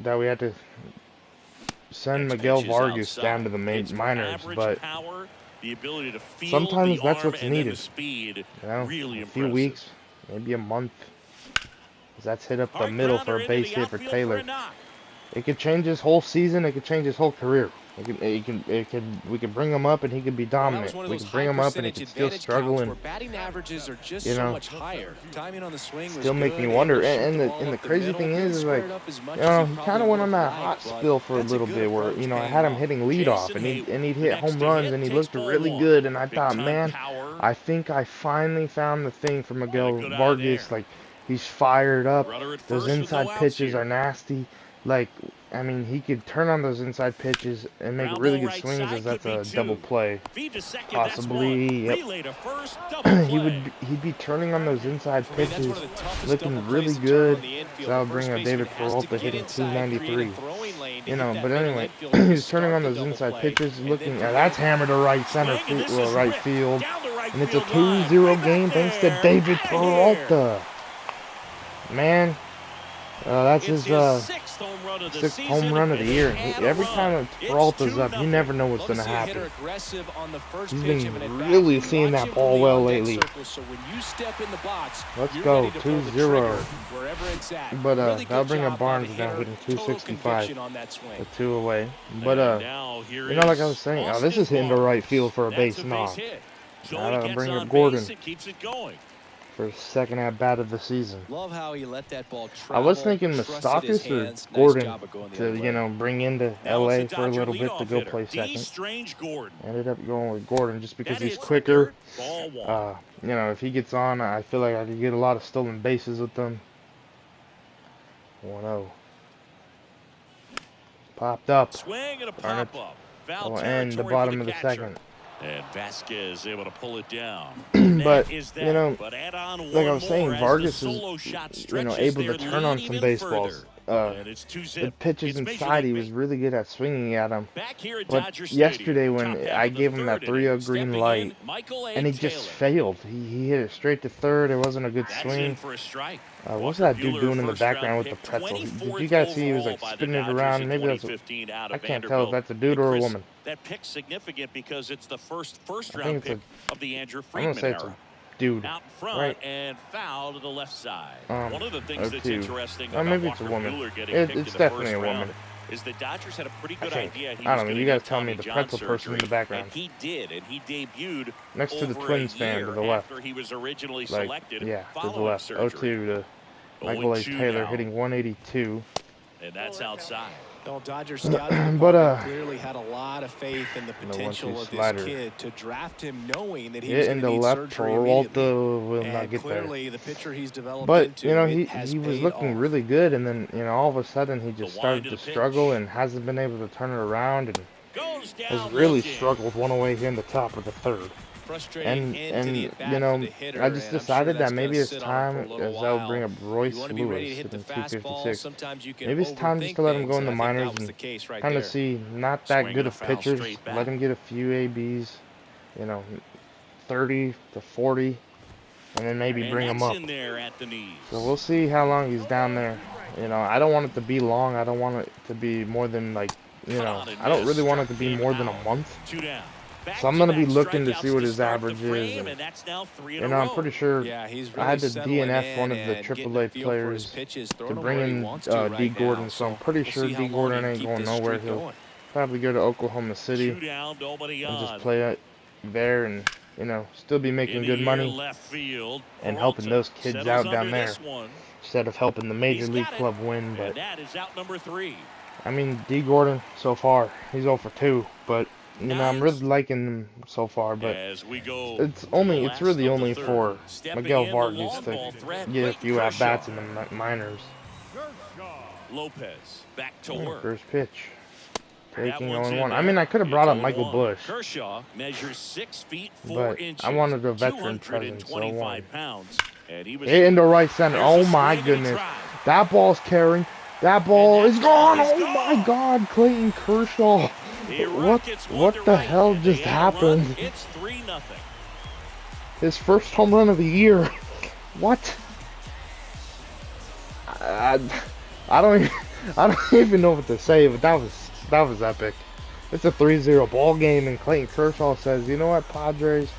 [SPEAKER 1] that we had to send
[SPEAKER 2] Next
[SPEAKER 1] Miguel
[SPEAKER 2] pitch is
[SPEAKER 1] Vargas
[SPEAKER 2] outside.
[SPEAKER 1] down to the
[SPEAKER 2] It's for
[SPEAKER 1] minors,
[SPEAKER 2] average
[SPEAKER 1] but
[SPEAKER 2] power, the ability to feel
[SPEAKER 1] sometimes
[SPEAKER 2] the
[SPEAKER 1] that's
[SPEAKER 2] arm
[SPEAKER 1] what's
[SPEAKER 2] and then
[SPEAKER 1] needed.
[SPEAKER 2] the speed,
[SPEAKER 1] you know,
[SPEAKER 2] really
[SPEAKER 1] a few
[SPEAKER 2] impressive.
[SPEAKER 1] weeks, maybe a month. 'Cause that's hit up the
[SPEAKER 2] Hard
[SPEAKER 1] middle for
[SPEAKER 2] grounder
[SPEAKER 1] a
[SPEAKER 2] into
[SPEAKER 1] base
[SPEAKER 2] the
[SPEAKER 1] hit for
[SPEAKER 2] outfield
[SPEAKER 1] Taylor.
[SPEAKER 2] a knock.
[SPEAKER 1] It could change his whole season. It could change his whole career. We could bring him up and he could be dominant. We could bring him up and he could still struggle and,
[SPEAKER 3] batting averages are just
[SPEAKER 1] you
[SPEAKER 3] so
[SPEAKER 1] know,
[SPEAKER 3] much higher. Timing on the swing was
[SPEAKER 1] still make
[SPEAKER 3] good,
[SPEAKER 1] me
[SPEAKER 3] able
[SPEAKER 1] wonder.
[SPEAKER 3] to shoot
[SPEAKER 1] And
[SPEAKER 3] the ball
[SPEAKER 1] the
[SPEAKER 3] up the
[SPEAKER 1] crazy
[SPEAKER 3] middle,
[SPEAKER 1] thing
[SPEAKER 3] didn't
[SPEAKER 1] is
[SPEAKER 3] square
[SPEAKER 1] like,
[SPEAKER 3] it up as much
[SPEAKER 1] you
[SPEAKER 3] as
[SPEAKER 1] know,
[SPEAKER 3] he
[SPEAKER 1] he
[SPEAKER 3] probably
[SPEAKER 1] kind of went on
[SPEAKER 3] would have
[SPEAKER 1] that hot
[SPEAKER 3] liked, but
[SPEAKER 1] spill for a
[SPEAKER 3] that's a
[SPEAKER 1] little
[SPEAKER 3] good
[SPEAKER 1] bit where,
[SPEAKER 3] approach
[SPEAKER 1] you know, I
[SPEAKER 3] paying
[SPEAKER 1] had him
[SPEAKER 3] off.
[SPEAKER 1] hitting leadoff
[SPEAKER 2] Jason
[SPEAKER 1] and he'd hit
[SPEAKER 2] next
[SPEAKER 1] home
[SPEAKER 2] to
[SPEAKER 1] runs
[SPEAKER 2] hit
[SPEAKER 1] and he
[SPEAKER 2] takes
[SPEAKER 1] looked
[SPEAKER 2] ball
[SPEAKER 1] really
[SPEAKER 2] one.
[SPEAKER 1] good. And I
[SPEAKER 2] Big
[SPEAKER 1] thought,
[SPEAKER 2] time
[SPEAKER 1] man,
[SPEAKER 2] power.
[SPEAKER 1] I think I finally found the thing for
[SPEAKER 2] And a
[SPEAKER 1] Miguel
[SPEAKER 2] good eye
[SPEAKER 1] Vargas.
[SPEAKER 2] there.
[SPEAKER 1] Like, he's fired up.
[SPEAKER 2] Runner at
[SPEAKER 1] Those
[SPEAKER 2] first with no
[SPEAKER 1] inside
[SPEAKER 2] outs
[SPEAKER 1] pitches
[SPEAKER 2] here.
[SPEAKER 1] are nasty. Like, I mean, he could turn on those inside pitches and make
[SPEAKER 2] Ground
[SPEAKER 1] really
[SPEAKER 2] ball
[SPEAKER 1] good
[SPEAKER 2] right
[SPEAKER 1] swings
[SPEAKER 2] side
[SPEAKER 1] as
[SPEAKER 2] could
[SPEAKER 1] that's
[SPEAKER 2] be
[SPEAKER 1] a double
[SPEAKER 2] 2.
[SPEAKER 1] play.
[SPEAKER 2] Feed to second, that's 1.
[SPEAKER 1] Possibly, yep.
[SPEAKER 2] Relay to first, double play.
[SPEAKER 1] He'd be turning on those inside
[SPEAKER 3] For me, that's
[SPEAKER 1] pitches,
[SPEAKER 3] one of the toughest double
[SPEAKER 1] looking
[SPEAKER 3] plays
[SPEAKER 1] really
[SPEAKER 3] to turn on
[SPEAKER 1] good.
[SPEAKER 3] the
[SPEAKER 1] So
[SPEAKER 3] infield.
[SPEAKER 1] that
[SPEAKER 3] The
[SPEAKER 1] would bring
[SPEAKER 3] first
[SPEAKER 1] a
[SPEAKER 3] baseman
[SPEAKER 1] David
[SPEAKER 3] has to
[SPEAKER 1] Peralta
[SPEAKER 3] get
[SPEAKER 1] hitting
[SPEAKER 3] inside, create a
[SPEAKER 1] 293.
[SPEAKER 3] throwing lane to
[SPEAKER 1] You
[SPEAKER 3] hit
[SPEAKER 1] know,
[SPEAKER 3] that
[SPEAKER 1] but
[SPEAKER 3] middle
[SPEAKER 1] anyway,
[SPEAKER 3] infield to
[SPEAKER 1] he's turning
[SPEAKER 3] start
[SPEAKER 1] on
[SPEAKER 3] the
[SPEAKER 1] those
[SPEAKER 3] double
[SPEAKER 1] inside
[SPEAKER 3] play.
[SPEAKER 1] pitches,
[SPEAKER 3] And
[SPEAKER 1] looking,
[SPEAKER 3] then from
[SPEAKER 1] that's
[SPEAKER 3] there,
[SPEAKER 1] hammered to right center,
[SPEAKER 2] Swing, and this is
[SPEAKER 1] right
[SPEAKER 2] ripped
[SPEAKER 1] field,
[SPEAKER 2] down the right
[SPEAKER 1] and it's a
[SPEAKER 2] field line.
[SPEAKER 1] 2-0
[SPEAKER 2] Way back
[SPEAKER 1] game thanks to
[SPEAKER 2] there.
[SPEAKER 1] David
[SPEAKER 2] Outta here.
[SPEAKER 1] Peralta. Man, that's
[SPEAKER 2] It's
[SPEAKER 1] his
[SPEAKER 2] his 6th home run of the
[SPEAKER 1] sixth
[SPEAKER 2] season,
[SPEAKER 1] home run of the
[SPEAKER 2] and
[SPEAKER 1] year.
[SPEAKER 2] they add
[SPEAKER 1] Every
[SPEAKER 2] a
[SPEAKER 1] time
[SPEAKER 2] run.
[SPEAKER 1] that
[SPEAKER 2] It's
[SPEAKER 1] Peralta's up, you
[SPEAKER 2] 2-0.
[SPEAKER 1] never know what's
[SPEAKER 3] Love to
[SPEAKER 1] going to
[SPEAKER 3] see a hitter
[SPEAKER 1] happen.
[SPEAKER 3] aggressive on the first
[SPEAKER 1] He's
[SPEAKER 3] pitch
[SPEAKER 1] been
[SPEAKER 3] of an at-bat.
[SPEAKER 1] really
[SPEAKER 3] You
[SPEAKER 1] seeing
[SPEAKER 3] watch
[SPEAKER 1] that
[SPEAKER 3] him
[SPEAKER 1] ball
[SPEAKER 3] from the
[SPEAKER 1] well
[SPEAKER 3] on-deck
[SPEAKER 1] lately.
[SPEAKER 3] circle, so when you step in the box,
[SPEAKER 1] Let's
[SPEAKER 3] you're
[SPEAKER 1] go,
[SPEAKER 3] ready to pull the
[SPEAKER 1] 2-0.
[SPEAKER 3] trigger wherever it's at.
[SPEAKER 1] But
[SPEAKER 3] Really
[SPEAKER 1] that'll
[SPEAKER 3] good
[SPEAKER 1] bring
[SPEAKER 3] job
[SPEAKER 1] up
[SPEAKER 3] by the
[SPEAKER 1] Barnes down
[SPEAKER 3] hitter.
[SPEAKER 1] hitting
[SPEAKER 3] Total
[SPEAKER 1] 265,
[SPEAKER 3] conviction on that swing.
[SPEAKER 1] the 2 away. But
[SPEAKER 2] And now here
[SPEAKER 1] you know, like I was
[SPEAKER 2] is
[SPEAKER 1] saying, this
[SPEAKER 2] Austin
[SPEAKER 1] is hitting to
[SPEAKER 2] Barnes.
[SPEAKER 1] right field for a
[SPEAKER 2] That's
[SPEAKER 1] base
[SPEAKER 2] a base
[SPEAKER 1] knock.
[SPEAKER 2] hit.
[SPEAKER 1] Now
[SPEAKER 2] Joey
[SPEAKER 1] that'll
[SPEAKER 2] gets
[SPEAKER 1] bring
[SPEAKER 2] on
[SPEAKER 1] up Gordon
[SPEAKER 2] base and keeps it going.
[SPEAKER 1] for his second at bat of the season.
[SPEAKER 3] Love how he let that ball
[SPEAKER 1] I
[SPEAKER 3] travel.
[SPEAKER 1] was thinking
[SPEAKER 3] Trusted his
[SPEAKER 1] Moustakas or
[SPEAKER 3] hands. Nice
[SPEAKER 1] Gordon
[SPEAKER 3] job of going the
[SPEAKER 1] to,
[SPEAKER 3] other way.
[SPEAKER 1] you know, bring into
[SPEAKER 2] Now it's
[SPEAKER 1] LA
[SPEAKER 2] the
[SPEAKER 1] for a
[SPEAKER 2] Dodger
[SPEAKER 1] little bit to
[SPEAKER 2] leadoff
[SPEAKER 1] go
[SPEAKER 2] hitter,
[SPEAKER 1] play
[SPEAKER 2] D.
[SPEAKER 1] second.
[SPEAKER 2] Strange Gordon.
[SPEAKER 1] Ended up going with Gordon just because
[SPEAKER 2] That
[SPEAKER 1] he's
[SPEAKER 2] hits
[SPEAKER 1] quicker.
[SPEAKER 2] dirt, ball 1.
[SPEAKER 1] You know, if he gets on, I feel like I could get a lot of stolen bases with them. 1-0. Popped up.
[SPEAKER 2] Swing and a
[SPEAKER 1] Darn it.
[SPEAKER 2] pop-up. Foul
[SPEAKER 1] Will
[SPEAKER 2] territory
[SPEAKER 1] end the
[SPEAKER 2] for
[SPEAKER 1] bottom of the
[SPEAKER 2] catcher.
[SPEAKER 1] second.
[SPEAKER 2] And Vasquez able to pull it down.
[SPEAKER 1] But,
[SPEAKER 2] is
[SPEAKER 1] you know,
[SPEAKER 2] but add on
[SPEAKER 1] like I
[SPEAKER 2] one
[SPEAKER 1] was saying,
[SPEAKER 2] more as
[SPEAKER 1] Vargas
[SPEAKER 2] the
[SPEAKER 1] is,
[SPEAKER 2] solo shot
[SPEAKER 1] you know,
[SPEAKER 2] stretches
[SPEAKER 1] able to
[SPEAKER 2] their
[SPEAKER 1] turn on
[SPEAKER 2] lead
[SPEAKER 1] some
[SPEAKER 2] even
[SPEAKER 1] baseballs.
[SPEAKER 2] further. And it's
[SPEAKER 1] The
[SPEAKER 2] 2-zip.
[SPEAKER 1] pitches
[SPEAKER 2] It's Major
[SPEAKER 1] inside, he
[SPEAKER 2] League
[SPEAKER 1] was really good at swinging at them.
[SPEAKER 2] Back here at
[SPEAKER 1] But
[SPEAKER 2] Dodger
[SPEAKER 1] yesterday
[SPEAKER 2] Stadium,
[SPEAKER 1] when
[SPEAKER 2] top half
[SPEAKER 1] I
[SPEAKER 2] of the
[SPEAKER 1] gave him that
[SPEAKER 2] third
[SPEAKER 1] 3-0
[SPEAKER 2] inning,
[SPEAKER 1] green
[SPEAKER 2] stepping
[SPEAKER 1] light,
[SPEAKER 2] in, Michael
[SPEAKER 1] and he
[SPEAKER 2] Taylor.
[SPEAKER 1] just failed. He hit it straight to third. It wasn't a good
[SPEAKER 2] That's
[SPEAKER 1] swing.
[SPEAKER 2] in for a strike.
[SPEAKER 1] What's
[SPEAKER 2] Walker
[SPEAKER 1] that dude
[SPEAKER 2] Buehler,
[SPEAKER 1] doing in the
[SPEAKER 2] first-round
[SPEAKER 1] background with the
[SPEAKER 2] pick,
[SPEAKER 1] pretzel? Did
[SPEAKER 2] 24th
[SPEAKER 1] you guys see he was like
[SPEAKER 2] overall by the
[SPEAKER 1] spinning it
[SPEAKER 2] Dodgers
[SPEAKER 1] around?
[SPEAKER 2] in
[SPEAKER 1] Maybe that's a,
[SPEAKER 2] 2015 out of
[SPEAKER 1] I can't tell if
[SPEAKER 2] Vanderbilt.
[SPEAKER 1] that's a dude
[SPEAKER 2] And
[SPEAKER 1] or a
[SPEAKER 2] Chris,
[SPEAKER 1] woman.
[SPEAKER 2] That pick's significant because it's the first
[SPEAKER 1] I
[SPEAKER 2] round
[SPEAKER 1] think
[SPEAKER 2] pick
[SPEAKER 1] it's
[SPEAKER 2] of the Andrew
[SPEAKER 1] I'm gonna
[SPEAKER 2] Friedman
[SPEAKER 1] say it's
[SPEAKER 2] era.
[SPEAKER 1] a dude.
[SPEAKER 2] Out front
[SPEAKER 1] Right.
[SPEAKER 2] and foul to the left side. One of the things
[SPEAKER 1] or
[SPEAKER 2] that's
[SPEAKER 1] two.
[SPEAKER 2] interesting
[SPEAKER 1] Or
[SPEAKER 2] about
[SPEAKER 1] maybe it's
[SPEAKER 2] Walker
[SPEAKER 1] a woman.
[SPEAKER 2] Buehler getting
[SPEAKER 1] It's
[SPEAKER 2] picked in the
[SPEAKER 1] definitely
[SPEAKER 2] first
[SPEAKER 1] a
[SPEAKER 2] round
[SPEAKER 1] woman.
[SPEAKER 2] is the Dodgers had a pretty
[SPEAKER 1] I
[SPEAKER 2] good
[SPEAKER 1] think.
[SPEAKER 2] idea he
[SPEAKER 1] I
[SPEAKER 2] was
[SPEAKER 1] don't know.
[SPEAKER 2] going
[SPEAKER 1] You
[SPEAKER 2] to
[SPEAKER 1] guys
[SPEAKER 2] get
[SPEAKER 1] tell me
[SPEAKER 2] Tommy
[SPEAKER 1] the
[SPEAKER 2] John
[SPEAKER 1] pretzel person in
[SPEAKER 2] surgery,
[SPEAKER 1] the background.
[SPEAKER 2] and he did, and he debuted
[SPEAKER 1] Next to the
[SPEAKER 2] over
[SPEAKER 1] Twins
[SPEAKER 2] a
[SPEAKER 1] fan
[SPEAKER 2] year
[SPEAKER 1] to the left.
[SPEAKER 2] after he was originally
[SPEAKER 1] Like,
[SPEAKER 2] selected
[SPEAKER 1] yeah, to the
[SPEAKER 2] following
[SPEAKER 1] left.
[SPEAKER 2] surgery.
[SPEAKER 1] 0-2 to Michael A.
[SPEAKER 2] 0-2
[SPEAKER 1] Taylor
[SPEAKER 2] now.
[SPEAKER 1] hitting 182.
[SPEAKER 2] And that's outside.
[SPEAKER 3] Well, Dodgers scouting
[SPEAKER 1] But,
[SPEAKER 3] department clearly had a lot of faith in the
[SPEAKER 1] No,
[SPEAKER 3] potential
[SPEAKER 1] 1-2
[SPEAKER 3] of this
[SPEAKER 1] slider.
[SPEAKER 3] kid to draft him knowing that he
[SPEAKER 1] Hit
[SPEAKER 3] was going
[SPEAKER 1] into
[SPEAKER 3] to need
[SPEAKER 1] left.
[SPEAKER 3] surgery
[SPEAKER 1] Peralta
[SPEAKER 3] immediately.
[SPEAKER 1] will not
[SPEAKER 3] And
[SPEAKER 1] get there.
[SPEAKER 3] clearly the pitcher he's developed
[SPEAKER 1] But,
[SPEAKER 3] into,
[SPEAKER 1] you know,
[SPEAKER 3] it has
[SPEAKER 1] he was
[SPEAKER 3] paid
[SPEAKER 1] looking
[SPEAKER 3] off.
[SPEAKER 1] really good, and then, you know, all of a sudden he just
[SPEAKER 2] The
[SPEAKER 1] started
[SPEAKER 2] wind
[SPEAKER 1] to
[SPEAKER 2] of the pitch.
[SPEAKER 1] struggle and hasn't been able to turn it around and
[SPEAKER 2] Goes down
[SPEAKER 1] has really
[SPEAKER 2] looking.
[SPEAKER 1] struggled one away here in the top of the third.
[SPEAKER 3] Frustrating end to the at-bat
[SPEAKER 1] you know,
[SPEAKER 3] for the hitter,
[SPEAKER 1] I just
[SPEAKER 3] and I'm
[SPEAKER 1] decided
[SPEAKER 3] sure that's
[SPEAKER 1] that maybe
[SPEAKER 3] gonna
[SPEAKER 1] it's
[SPEAKER 3] sit on him
[SPEAKER 1] time,
[SPEAKER 3] for a little
[SPEAKER 1] as I'll bring
[SPEAKER 3] while.
[SPEAKER 1] up Royce
[SPEAKER 3] You want to be ready to
[SPEAKER 1] Lewis
[SPEAKER 3] hit the
[SPEAKER 1] hitting
[SPEAKER 3] fastball.
[SPEAKER 1] 256.
[SPEAKER 3] Sometimes you can
[SPEAKER 1] Maybe it's time just to
[SPEAKER 3] overthink
[SPEAKER 1] let him go in
[SPEAKER 3] things,
[SPEAKER 1] the
[SPEAKER 3] and I think
[SPEAKER 1] minors
[SPEAKER 3] that was
[SPEAKER 1] and
[SPEAKER 3] the case right
[SPEAKER 1] kind of
[SPEAKER 3] there.
[SPEAKER 1] see not that
[SPEAKER 2] Swing
[SPEAKER 1] good
[SPEAKER 2] and a
[SPEAKER 1] of
[SPEAKER 2] foul
[SPEAKER 1] pitchers.
[SPEAKER 2] straight back.
[SPEAKER 1] Let him get a few ABs, you know, 30 to 40, and then maybe
[SPEAKER 2] And
[SPEAKER 1] bring him
[SPEAKER 2] that's
[SPEAKER 1] up.
[SPEAKER 2] in there at the knees.
[SPEAKER 1] So we'll see how long he's down there. You know, I don't want it to be long. I don't want it to be more than, like, you know, I don't really want it to be more than a month.
[SPEAKER 2] 2 down.
[SPEAKER 1] So I'm going to be
[SPEAKER 2] Back-to-back
[SPEAKER 1] looking to see what
[SPEAKER 2] strikeouts
[SPEAKER 1] his
[SPEAKER 2] start the
[SPEAKER 1] average is.
[SPEAKER 2] frame,
[SPEAKER 1] And,
[SPEAKER 2] and that's now 3 in
[SPEAKER 1] you
[SPEAKER 2] a
[SPEAKER 1] know, I'm
[SPEAKER 2] row.
[SPEAKER 1] pretty sure
[SPEAKER 3] Yeah, he's
[SPEAKER 1] I had
[SPEAKER 3] really
[SPEAKER 1] to
[SPEAKER 3] settling
[SPEAKER 1] DNF one of
[SPEAKER 3] in
[SPEAKER 1] the
[SPEAKER 3] and getting
[SPEAKER 1] AAA
[SPEAKER 3] a feel for his
[SPEAKER 1] players
[SPEAKER 3] pitches,
[SPEAKER 1] to
[SPEAKER 3] throwing them
[SPEAKER 1] bring
[SPEAKER 3] where he
[SPEAKER 1] in
[SPEAKER 3] wants to
[SPEAKER 1] D.
[SPEAKER 3] right
[SPEAKER 1] Gordon.
[SPEAKER 3] now.
[SPEAKER 1] So I'm pretty
[SPEAKER 3] we'll
[SPEAKER 1] sure
[SPEAKER 3] see
[SPEAKER 1] D.
[SPEAKER 3] how long
[SPEAKER 1] Gordon
[SPEAKER 3] he can
[SPEAKER 1] ain't
[SPEAKER 3] keep
[SPEAKER 1] going
[SPEAKER 3] this
[SPEAKER 1] nowhere.
[SPEAKER 3] streak
[SPEAKER 1] He'll
[SPEAKER 3] going.
[SPEAKER 1] probably go to Oklahoma
[SPEAKER 2] 2
[SPEAKER 1] City
[SPEAKER 2] down, nobody
[SPEAKER 1] and just
[SPEAKER 2] on.
[SPEAKER 1] play it there and, you know, still be making
[SPEAKER 2] In
[SPEAKER 1] good
[SPEAKER 2] the
[SPEAKER 1] money
[SPEAKER 2] air, left field.
[SPEAKER 1] and helping
[SPEAKER 2] Peralta
[SPEAKER 1] those kids
[SPEAKER 2] settles
[SPEAKER 1] out
[SPEAKER 2] under
[SPEAKER 1] down there
[SPEAKER 2] this one.
[SPEAKER 1] instead of helping the major
[SPEAKER 2] He's
[SPEAKER 1] league
[SPEAKER 2] got it.
[SPEAKER 1] club win.
[SPEAKER 2] And
[SPEAKER 1] But
[SPEAKER 2] that is out number 3.
[SPEAKER 1] I mean, D. Gordon so far, he's 0 for 2. But you know, I'm really liking him so far. But
[SPEAKER 2] As we go
[SPEAKER 1] it's
[SPEAKER 2] to the
[SPEAKER 1] really
[SPEAKER 2] last of the
[SPEAKER 1] only
[SPEAKER 2] third.
[SPEAKER 1] for
[SPEAKER 2] Stepping
[SPEAKER 1] Miguel
[SPEAKER 2] in, the
[SPEAKER 1] Vargas
[SPEAKER 2] long
[SPEAKER 1] to
[SPEAKER 2] ball threat,
[SPEAKER 1] get a
[SPEAKER 2] Clayton
[SPEAKER 1] few at bats
[SPEAKER 2] Kershaw.
[SPEAKER 1] in the minors.
[SPEAKER 2] Lopez back to work.
[SPEAKER 1] First pitch, taking
[SPEAKER 2] That one's
[SPEAKER 1] 0-1.
[SPEAKER 2] in
[SPEAKER 1] I mean,
[SPEAKER 2] there.
[SPEAKER 1] I could have brought up
[SPEAKER 2] It's
[SPEAKER 1] Michael
[SPEAKER 2] 0-1.
[SPEAKER 1] Bush,
[SPEAKER 2] Kershaw measures 6 feet 4
[SPEAKER 1] but
[SPEAKER 2] inches.
[SPEAKER 1] I wanted a veteran presence.
[SPEAKER 2] 225 pounds. And he was
[SPEAKER 1] Hit into right center.
[SPEAKER 2] There's
[SPEAKER 1] Oh
[SPEAKER 2] a
[SPEAKER 1] my
[SPEAKER 2] swing and he
[SPEAKER 1] goodness,
[SPEAKER 2] tried.
[SPEAKER 1] that ball's carrying. That ball
[SPEAKER 2] And
[SPEAKER 1] is
[SPEAKER 2] that
[SPEAKER 1] gone.
[SPEAKER 2] ball is
[SPEAKER 1] Oh my
[SPEAKER 2] gone.
[SPEAKER 1] God, Clayton Kershaw.
[SPEAKER 2] The
[SPEAKER 1] What
[SPEAKER 2] Rockets won
[SPEAKER 1] what
[SPEAKER 2] to
[SPEAKER 1] the
[SPEAKER 2] right,
[SPEAKER 1] hell
[SPEAKER 2] and they
[SPEAKER 1] just
[SPEAKER 2] add a run.
[SPEAKER 1] happened?
[SPEAKER 2] It's 3-0.
[SPEAKER 1] His first home run of the year. What? I don't even know what to say, but that was epic. It's a 3-0 ball game, and Clayton Kershaw says, "You know what, Padres?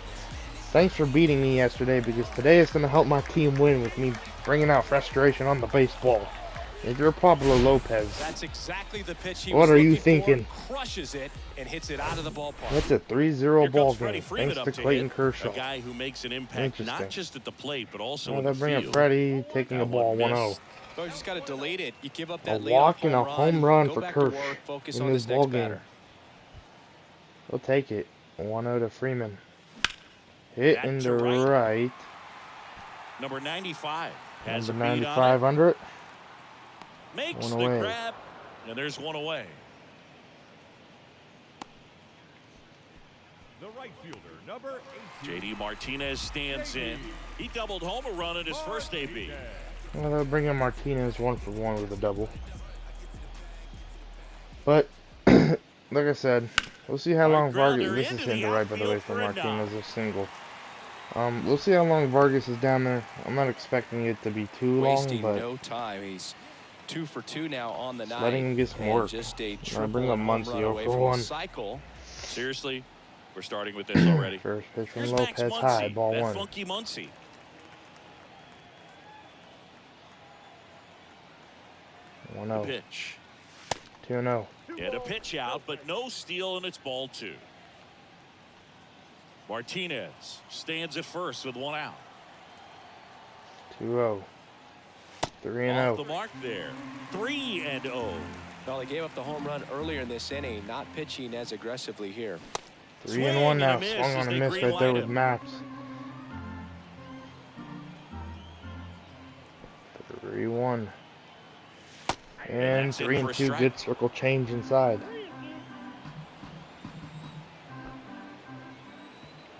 [SPEAKER 1] Thanks for beating me yesterday, because today it's going to help my team win with me bringing out frustration on the baseball." You're Pablo Lopez.
[SPEAKER 3] That's exactly the pitch he
[SPEAKER 1] What
[SPEAKER 3] was
[SPEAKER 1] are you
[SPEAKER 3] looking
[SPEAKER 1] thinking?
[SPEAKER 3] for. Crushes it and hits it out of the ballpark.
[SPEAKER 1] That's a 3-0
[SPEAKER 2] Here
[SPEAKER 1] ball
[SPEAKER 2] comes Freddie
[SPEAKER 1] game.
[SPEAKER 2] Freeman
[SPEAKER 1] Thanks
[SPEAKER 2] up
[SPEAKER 1] to
[SPEAKER 2] to
[SPEAKER 1] Clayton
[SPEAKER 2] hit.
[SPEAKER 1] Kershaw.
[SPEAKER 2] A guy who makes an impact
[SPEAKER 1] Interesting.
[SPEAKER 2] not just at the plate, but also
[SPEAKER 1] Well,
[SPEAKER 2] in the
[SPEAKER 1] they'll bring up
[SPEAKER 2] field.
[SPEAKER 1] Freddie taking a
[SPEAKER 2] That
[SPEAKER 1] ball
[SPEAKER 2] one
[SPEAKER 1] 1-0.
[SPEAKER 2] missed.
[SPEAKER 3] Oh, you just got to delete it. You give up
[SPEAKER 1] A
[SPEAKER 3] that
[SPEAKER 1] walk
[SPEAKER 3] leadoff
[SPEAKER 1] and a home run
[SPEAKER 3] Go
[SPEAKER 1] for
[SPEAKER 3] back to
[SPEAKER 1] Kersh
[SPEAKER 3] work. Focus
[SPEAKER 1] in
[SPEAKER 3] on
[SPEAKER 1] this
[SPEAKER 3] this
[SPEAKER 1] ball
[SPEAKER 3] next
[SPEAKER 1] game.
[SPEAKER 3] batter.
[SPEAKER 1] We'll take it. 1-0 to Freeman. Hit
[SPEAKER 2] Back
[SPEAKER 1] in
[SPEAKER 2] to
[SPEAKER 1] the right.
[SPEAKER 2] Number 95 has
[SPEAKER 1] Number
[SPEAKER 2] a beat
[SPEAKER 1] 95
[SPEAKER 2] on
[SPEAKER 1] under it.
[SPEAKER 2] it. Makes
[SPEAKER 1] One
[SPEAKER 2] the
[SPEAKER 1] away.
[SPEAKER 2] grab, and there's one away.
[SPEAKER 4] The right fielder, number 18.
[SPEAKER 2] JD Martinez stands in. He doubled home a run at his first AB.
[SPEAKER 1] Well, they'll bring in Martinez 1-for-1 with a double. But, like I said, we'll see how long Vargas... This is hitting the right, by the way, for Martinez, a single. We'll see how long Vargas is down there. I'm not expecting it to be too long,
[SPEAKER 5] Wasting
[SPEAKER 1] but
[SPEAKER 5] no time. He's 2 for 2 now on the night.
[SPEAKER 1] letting him get some
[SPEAKER 5] and
[SPEAKER 1] work.
[SPEAKER 5] Just a
[SPEAKER 1] I
[SPEAKER 5] triple
[SPEAKER 1] bring up
[SPEAKER 5] and home
[SPEAKER 1] Muncy
[SPEAKER 5] run away
[SPEAKER 1] 0 for
[SPEAKER 5] from
[SPEAKER 1] 1.
[SPEAKER 5] the cycle.
[SPEAKER 2] Seriously, we're starting with this already.
[SPEAKER 1] First pitch from
[SPEAKER 2] Here's Max
[SPEAKER 1] Lopez,
[SPEAKER 2] Muncy,
[SPEAKER 1] high, ball
[SPEAKER 2] that
[SPEAKER 1] 1.
[SPEAKER 2] funky Muncy.
[SPEAKER 1] 1-0.
[SPEAKER 2] Pitch.
[SPEAKER 1] 2-0.
[SPEAKER 2] And a pitch out, but no steal, and it's ball 2. Martinez stands at first with 1 out.
[SPEAKER 1] 2-0.
[SPEAKER 2] Off
[SPEAKER 1] 3-0.
[SPEAKER 2] the mark there. 3-0.
[SPEAKER 5] Well, they gave up the home run earlier in this inning, not pitching as aggressively here.
[SPEAKER 1] 3-1 now. Swung on a miss right there with Max. 3-1. And
[SPEAKER 2] that's in
[SPEAKER 1] 3
[SPEAKER 2] for
[SPEAKER 1] and
[SPEAKER 2] a
[SPEAKER 1] 2.
[SPEAKER 2] strike.
[SPEAKER 1] Good circle change inside.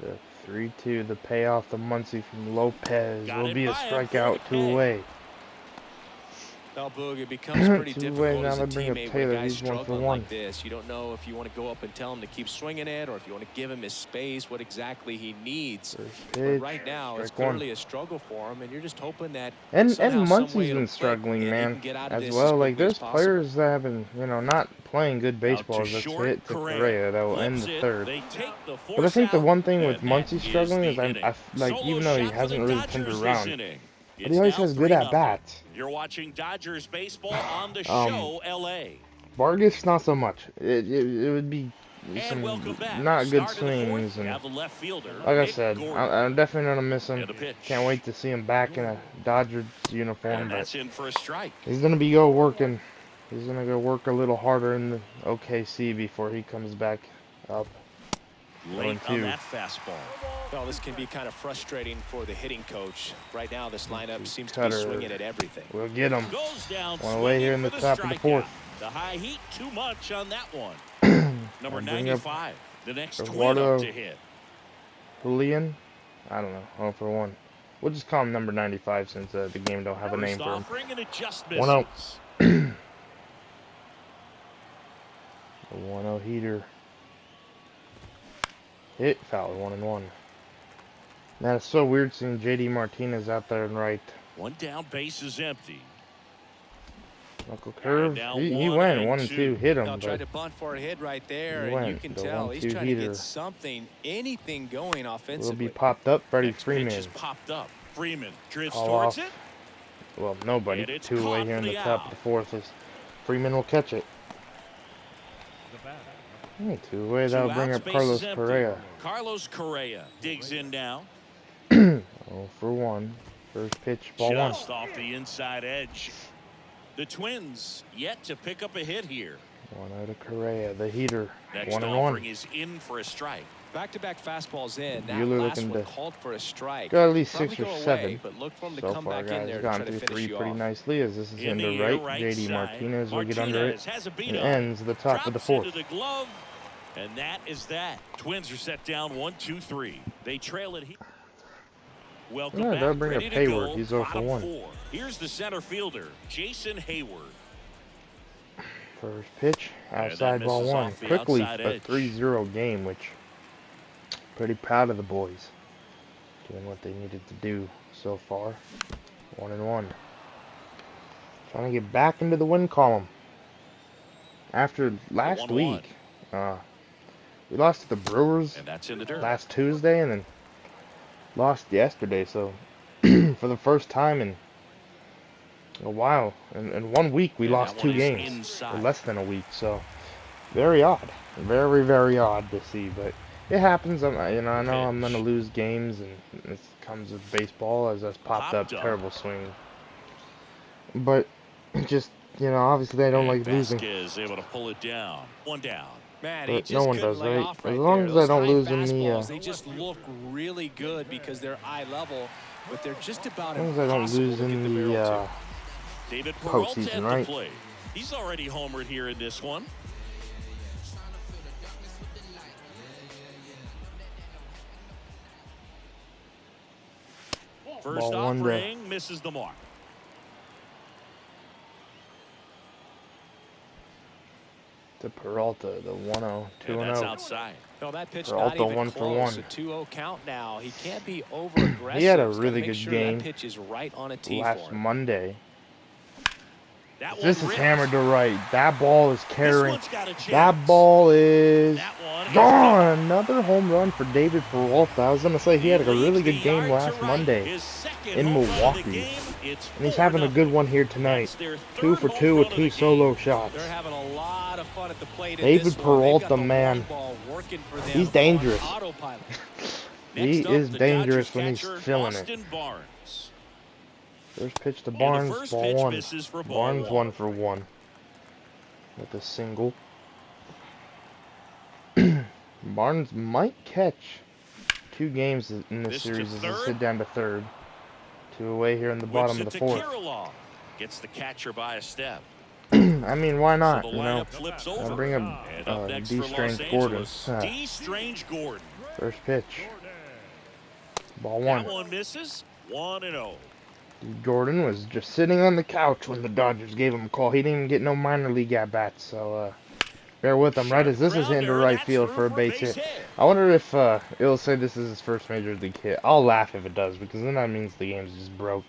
[SPEAKER 1] The 3-2. The payoff to Muncy from Lopez
[SPEAKER 2] Got
[SPEAKER 1] will
[SPEAKER 2] it
[SPEAKER 1] be a
[SPEAKER 2] by him for
[SPEAKER 1] strikeout.
[SPEAKER 2] the
[SPEAKER 1] 2
[SPEAKER 2] K.
[SPEAKER 1] away.
[SPEAKER 5] Well, Boog, it becomes pretty
[SPEAKER 1] 2 away.
[SPEAKER 5] difficult
[SPEAKER 1] Now
[SPEAKER 5] as a
[SPEAKER 1] they bring up
[SPEAKER 5] teammate when
[SPEAKER 1] Taylor.
[SPEAKER 5] a guy's
[SPEAKER 1] He's 1 for
[SPEAKER 5] struggling
[SPEAKER 1] 1.
[SPEAKER 5] like this. You don't know if you want to go up and tell him to keep swinging it or if you want to give him his space, what exactly he needs.
[SPEAKER 1] First
[SPEAKER 5] But
[SPEAKER 1] pitch.
[SPEAKER 5] right now, it's
[SPEAKER 1] Strike 1.
[SPEAKER 5] clearly a struggle for him, and you're just hoping that
[SPEAKER 1] And
[SPEAKER 5] somehow, some way
[SPEAKER 1] Muncy's
[SPEAKER 5] it'll
[SPEAKER 1] been
[SPEAKER 5] click
[SPEAKER 1] struggling,
[SPEAKER 5] and he
[SPEAKER 1] man,
[SPEAKER 5] can get out of
[SPEAKER 1] as
[SPEAKER 5] this
[SPEAKER 1] well.
[SPEAKER 5] as
[SPEAKER 1] Like,
[SPEAKER 5] quickly as
[SPEAKER 1] there's
[SPEAKER 5] possible.
[SPEAKER 1] players that have been, not playing good baseball. That's
[SPEAKER 2] short,
[SPEAKER 1] hit to
[SPEAKER 2] Correa.
[SPEAKER 1] Correa. That will end
[SPEAKER 2] Flips
[SPEAKER 1] the
[SPEAKER 2] it.
[SPEAKER 1] third.
[SPEAKER 2] They take the
[SPEAKER 1] But I think the
[SPEAKER 2] force
[SPEAKER 1] one thing
[SPEAKER 2] out,
[SPEAKER 1] with
[SPEAKER 2] and that
[SPEAKER 1] Muncy
[SPEAKER 2] is
[SPEAKER 1] struggling
[SPEAKER 2] the
[SPEAKER 1] is, like,
[SPEAKER 2] inning.
[SPEAKER 1] even though he
[SPEAKER 2] Solo shot
[SPEAKER 1] hasn't
[SPEAKER 2] for the
[SPEAKER 1] really turned
[SPEAKER 2] Dodgers
[SPEAKER 1] around,
[SPEAKER 2] this inning.
[SPEAKER 1] but
[SPEAKER 2] It's
[SPEAKER 1] he always
[SPEAKER 2] now
[SPEAKER 1] has good
[SPEAKER 2] 3-0.
[SPEAKER 1] at-bats.
[SPEAKER 2] You're watching Dodgers baseball on the
[SPEAKER 1] Um,
[SPEAKER 2] show, LA.
[SPEAKER 1] Vargas, not so much. It would be
[SPEAKER 2] And
[SPEAKER 1] some
[SPEAKER 2] welcome back.
[SPEAKER 1] not good
[SPEAKER 2] Start of the fourth,
[SPEAKER 1] swings.
[SPEAKER 2] we
[SPEAKER 1] And
[SPEAKER 2] have the left fielder,
[SPEAKER 1] like I
[SPEAKER 2] Nick
[SPEAKER 1] said,
[SPEAKER 2] Gordon.
[SPEAKER 1] I'm definitely going to miss him.
[SPEAKER 2] And the pitch.
[SPEAKER 1] Can't wait to see him back in a Dodgers uniform.
[SPEAKER 2] And
[SPEAKER 1] But
[SPEAKER 2] that's in for a strike.
[SPEAKER 1] he's going to be working. He's going to go work a little harder in the OKC before he comes back up.
[SPEAKER 2] Late on that fastball.
[SPEAKER 3] Well, this can be kind of frustrating for the hitting coach. Right now, this lineup seems to be
[SPEAKER 1] Cutter.
[SPEAKER 3] swinging at everything.
[SPEAKER 1] We'll get him.
[SPEAKER 2] Goes down
[SPEAKER 1] One away here in the
[SPEAKER 2] swinging
[SPEAKER 1] top
[SPEAKER 2] for
[SPEAKER 1] of the
[SPEAKER 2] strikeout.
[SPEAKER 1] fourth.
[SPEAKER 2] The high heat, too much on that one. Number
[SPEAKER 1] I'll bring up
[SPEAKER 2] 95, the next twin
[SPEAKER 1] Eduardo
[SPEAKER 2] up to hit.
[SPEAKER 1] Julian? I don't know. 0 for 1. We'll just call him number 95 since the game don't have a name
[SPEAKER 2] First
[SPEAKER 1] for him.
[SPEAKER 2] offering and it just
[SPEAKER 1] 1-0.
[SPEAKER 2] misses.
[SPEAKER 1] The 1-0 heater. Hit foul, 1-1. Man, it's so weird seeing JD Martinez out there and right.
[SPEAKER 2] One down, base is empty.
[SPEAKER 1] Knuckle curve.
[SPEAKER 2] now
[SPEAKER 1] He
[SPEAKER 2] 1
[SPEAKER 1] went
[SPEAKER 2] and
[SPEAKER 1] 1 and
[SPEAKER 2] 2.
[SPEAKER 1] 2. Hit him,
[SPEAKER 3] Now try
[SPEAKER 1] but
[SPEAKER 3] to bunt for a hit right there,
[SPEAKER 1] He
[SPEAKER 3] and you
[SPEAKER 1] went.
[SPEAKER 3] can
[SPEAKER 1] The
[SPEAKER 3] tell he's
[SPEAKER 1] 1-2
[SPEAKER 3] trying to
[SPEAKER 1] heater.
[SPEAKER 3] get something, anything going
[SPEAKER 1] will
[SPEAKER 3] offensively.
[SPEAKER 1] be popped up. Freddie
[SPEAKER 2] Next
[SPEAKER 1] Freeman.
[SPEAKER 2] pitch is popped up. Freeman drifts
[SPEAKER 1] All
[SPEAKER 2] towards
[SPEAKER 1] off.
[SPEAKER 2] it.
[SPEAKER 1] Well, nobody.
[SPEAKER 2] And it's
[SPEAKER 1] 2 away
[SPEAKER 2] caught
[SPEAKER 1] here in
[SPEAKER 2] for
[SPEAKER 1] the
[SPEAKER 2] the
[SPEAKER 1] top
[SPEAKER 2] out.
[SPEAKER 1] of the fourth. Is Freeman will catch it.
[SPEAKER 4] The batter.
[SPEAKER 1] 2 away.
[SPEAKER 2] Two
[SPEAKER 1] That'll bring
[SPEAKER 2] outs,
[SPEAKER 1] up
[SPEAKER 2] base
[SPEAKER 1] Carlos
[SPEAKER 2] is empty.
[SPEAKER 1] Correa.
[SPEAKER 2] Carlos Correa digs in now.
[SPEAKER 1] 0 for 1. First pitch, ball 1.
[SPEAKER 2] Just off the inside edge. The Twins yet to pick up a hit here.
[SPEAKER 1] 1-0 to Correa, the heater.
[SPEAKER 2] Next
[SPEAKER 1] 1 and
[SPEAKER 2] offering
[SPEAKER 1] 1.
[SPEAKER 2] is in for a strike.
[SPEAKER 3] Back-to-back fastballs in. That
[SPEAKER 1] Bueller
[SPEAKER 3] last
[SPEAKER 1] looking
[SPEAKER 3] one
[SPEAKER 1] to
[SPEAKER 3] called for a strike.
[SPEAKER 1] Got at least
[SPEAKER 3] Probably
[SPEAKER 1] 6 or
[SPEAKER 3] go
[SPEAKER 1] 7
[SPEAKER 3] away, but look for him to
[SPEAKER 1] so
[SPEAKER 3] come
[SPEAKER 1] far,
[SPEAKER 3] back in
[SPEAKER 1] guys.
[SPEAKER 3] there to
[SPEAKER 1] Gone
[SPEAKER 3] try to
[SPEAKER 1] through
[SPEAKER 3] finish
[SPEAKER 1] 3
[SPEAKER 3] you
[SPEAKER 1] pretty
[SPEAKER 3] off.
[SPEAKER 1] nicely as this is in the
[SPEAKER 2] air,
[SPEAKER 1] right. JD
[SPEAKER 2] side.
[SPEAKER 1] Martinez will get under it.
[SPEAKER 2] Has a beat
[SPEAKER 1] It
[SPEAKER 2] on.
[SPEAKER 1] ends the top of the
[SPEAKER 2] Drops
[SPEAKER 1] fourth.
[SPEAKER 2] into the glove, and that is that. Twins are set down 1-2-3. They trail it here. Welcome
[SPEAKER 1] Yeah,
[SPEAKER 2] back.
[SPEAKER 1] they'll bring up
[SPEAKER 2] Ready to
[SPEAKER 1] Hayward.
[SPEAKER 2] go.
[SPEAKER 1] He's 0 for
[SPEAKER 2] Bottom
[SPEAKER 1] 1.
[SPEAKER 2] 4. Here's the center fielder, Jason Hayward.
[SPEAKER 1] First pitch,
[SPEAKER 2] that
[SPEAKER 1] outside ball
[SPEAKER 2] misses
[SPEAKER 1] 1.
[SPEAKER 2] off the
[SPEAKER 1] Quickly,
[SPEAKER 2] outside
[SPEAKER 1] a
[SPEAKER 2] edge.
[SPEAKER 1] 3-0 game, which pretty proud of the boys. Doing what they needed to do so far. 1 and 1. Trying to get back into the win column. After last
[SPEAKER 2] 1-1.
[SPEAKER 1] week, we lost to the Brewers
[SPEAKER 2] And that's in the dirt.
[SPEAKER 1] last Tuesday and then lost yesterday. So for the first time in a while. In 1 week, we
[SPEAKER 2] And
[SPEAKER 1] lost
[SPEAKER 2] that
[SPEAKER 1] 2
[SPEAKER 2] one is
[SPEAKER 1] games. Or
[SPEAKER 2] inside.
[SPEAKER 1] less than a week, so very odd. Very, very odd to see, but it happens. You know, I know I'm going to
[SPEAKER 2] Pitch.
[SPEAKER 1] lose games, and it comes with baseball, as that's popped up.
[SPEAKER 2] Popped up.
[SPEAKER 1] Terrible swing. But, just, you know, obviously I don't
[SPEAKER 2] And
[SPEAKER 1] like losing.
[SPEAKER 2] Vasquez able to pull it down. One down.
[SPEAKER 3] Man, he
[SPEAKER 1] But no
[SPEAKER 3] just
[SPEAKER 1] one
[SPEAKER 3] couldn't
[SPEAKER 1] does,
[SPEAKER 3] lay
[SPEAKER 1] right?
[SPEAKER 3] off
[SPEAKER 1] As
[SPEAKER 3] right
[SPEAKER 1] long
[SPEAKER 3] there.
[SPEAKER 1] as I
[SPEAKER 3] Those
[SPEAKER 1] don't
[SPEAKER 3] high
[SPEAKER 1] lose in the,
[SPEAKER 3] fastballs, they just look really good because they're eye level, but they're just about
[SPEAKER 1] as long as I don't
[SPEAKER 3] impossible
[SPEAKER 1] lose
[SPEAKER 3] to get
[SPEAKER 1] in
[SPEAKER 3] the
[SPEAKER 1] the,
[SPEAKER 3] barrel to.
[SPEAKER 2] David Peralta
[SPEAKER 1] postseason,
[SPEAKER 2] at the
[SPEAKER 1] right?
[SPEAKER 2] plate. He's already homered here in this one. First
[SPEAKER 1] Ball one
[SPEAKER 2] offering misses the mark.
[SPEAKER 1] to Peralta, the 1-0,
[SPEAKER 2] And that's
[SPEAKER 1] 2-0.
[SPEAKER 2] outside.
[SPEAKER 3] No, that pitch
[SPEAKER 1] Peralta
[SPEAKER 3] not even
[SPEAKER 1] 1 for
[SPEAKER 3] close.
[SPEAKER 1] 1.
[SPEAKER 3] A 2-0 count now. He can't be over aggressive.
[SPEAKER 1] He had a
[SPEAKER 3] He's gotta
[SPEAKER 1] really
[SPEAKER 3] make
[SPEAKER 1] good
[SPEAKER 3] sure
[SPEAKER 1] game
[SPEAKER 3] that pitch is right on a tee
[SPEAKER 1] last
[SPEAKER 3] for him.
[SPEAKER 1] Monday.
[SPEAKER 2] This
[SPEAKER 1] is hammered to right. That ball is carrying.
[SPEAKER 2] Got a chance.
[SPEAKER 1] That ball is
[SPEAKER 2] That one
[SPEAKER 1] gone. Another home run for David Peralta. I was going to say he had a really
[SPEAKER 2] leaves the
[SPEAKER 1] good game
[SPEAKER 2] yard to
[SPEAKER 1] last
[SPEAKER 2] right.
[SPEAKER 1] Monday
[SPEAKER 2] His second
[SPEAKER 1] in
[SPEAKER 2] home run of the
[SPEAKER 1] Milwaukee.
[SPEAKER 2] game. It's
[SPEAKER 1] And he's having a
[SPEAKER 2] 4-0.
[SPEAKER 1] good one here tonight.
[SPEAKER 2] That's their
[SPEAKER 1] 2
[SPEAKER 2] third
[SPEAKER 1] for
[SPEAKER 2] home
[SPEAKER 1] 2
[SPEAKER 2] run
[SPEAKER 1] with
[SPEAKER 2] of
[SPEAKER 1] 2
[SPEAKER 2] the
[SPEAKER 1] solo
[SPEAKER 2] game.
[SPEAKER 1] shots.
[SPEAKER 3] They're having a lot of fun at the plate.
[SPEAKER 1] David
[SPEAKER 3] in this one. They've got
[SPEAKER 1] Peralta,
[SPEAKER 3] the
[SPEAKER 1] man.
[SPEAKER 3] long ball working for them
[SPEAKER 1] He's
[SPEAKER 3] on
[SPEAKER 1] dangerous.
[SPEAKER 3] autopilot.
[SPEAKER 1] He
[SPEAKER 2] Next up,
[SPEAKER 1] is
[SPEAKER 2] the
[SPEAKER 1] dangerous
[SPEAKER 2] Dodgers
[SPEAKER 1] when he's
[SPEAKER 2] catcher,
[SPEAKER 1] feeling it.
[SPEAKER 2] Austin Barnes.
[SPEAKER 1] First pitch to
[SPEAKER 2] And
[SPEAKER 1] Barnes,
[SPEAKER 2] the first
[SPEAKER 1] ball
[SPEAKER 2] pitch
[SPEAKER 1] 1.
[SPEAKER 2] misses for ball
[SPEAKER 1] Barnes
[SPEAKER 2] 1.
[SPEAKER 1] 1 for 1 with a single. Barnes might catch 2 games in this series as they sit down to third. 2 away here in the bottom of the 4th.
[SPEAKER 2] Gets the catcher by a step.
[SPEAKER 1] I mean, why not?
[SPEAKER 2] So the
[SPEAKER 1] you know,
[SPEAKER 2] lineup flips over.
[SPEAKER 1] bring up
[SPEAKER 2] And up next for Los
[SPEAKER 1] D-Strange Gordon.
[SPEAKER 2] Angeles, D-Strange Gordon.
[SPEAKER 1] First pitch. Ball 1.
[SPEAKER 2] That one misses. 1-0.
[SPEAKER 1] Gordon was just sitting on the couch when the Dodgers gave him a call. He didn't even get no minor league at-bats, so bear with him. Right as this is into right field for a base hit. I wonder if it'll say this is his first major league hit. I'll laugh if it does, because then that means the game's just broke.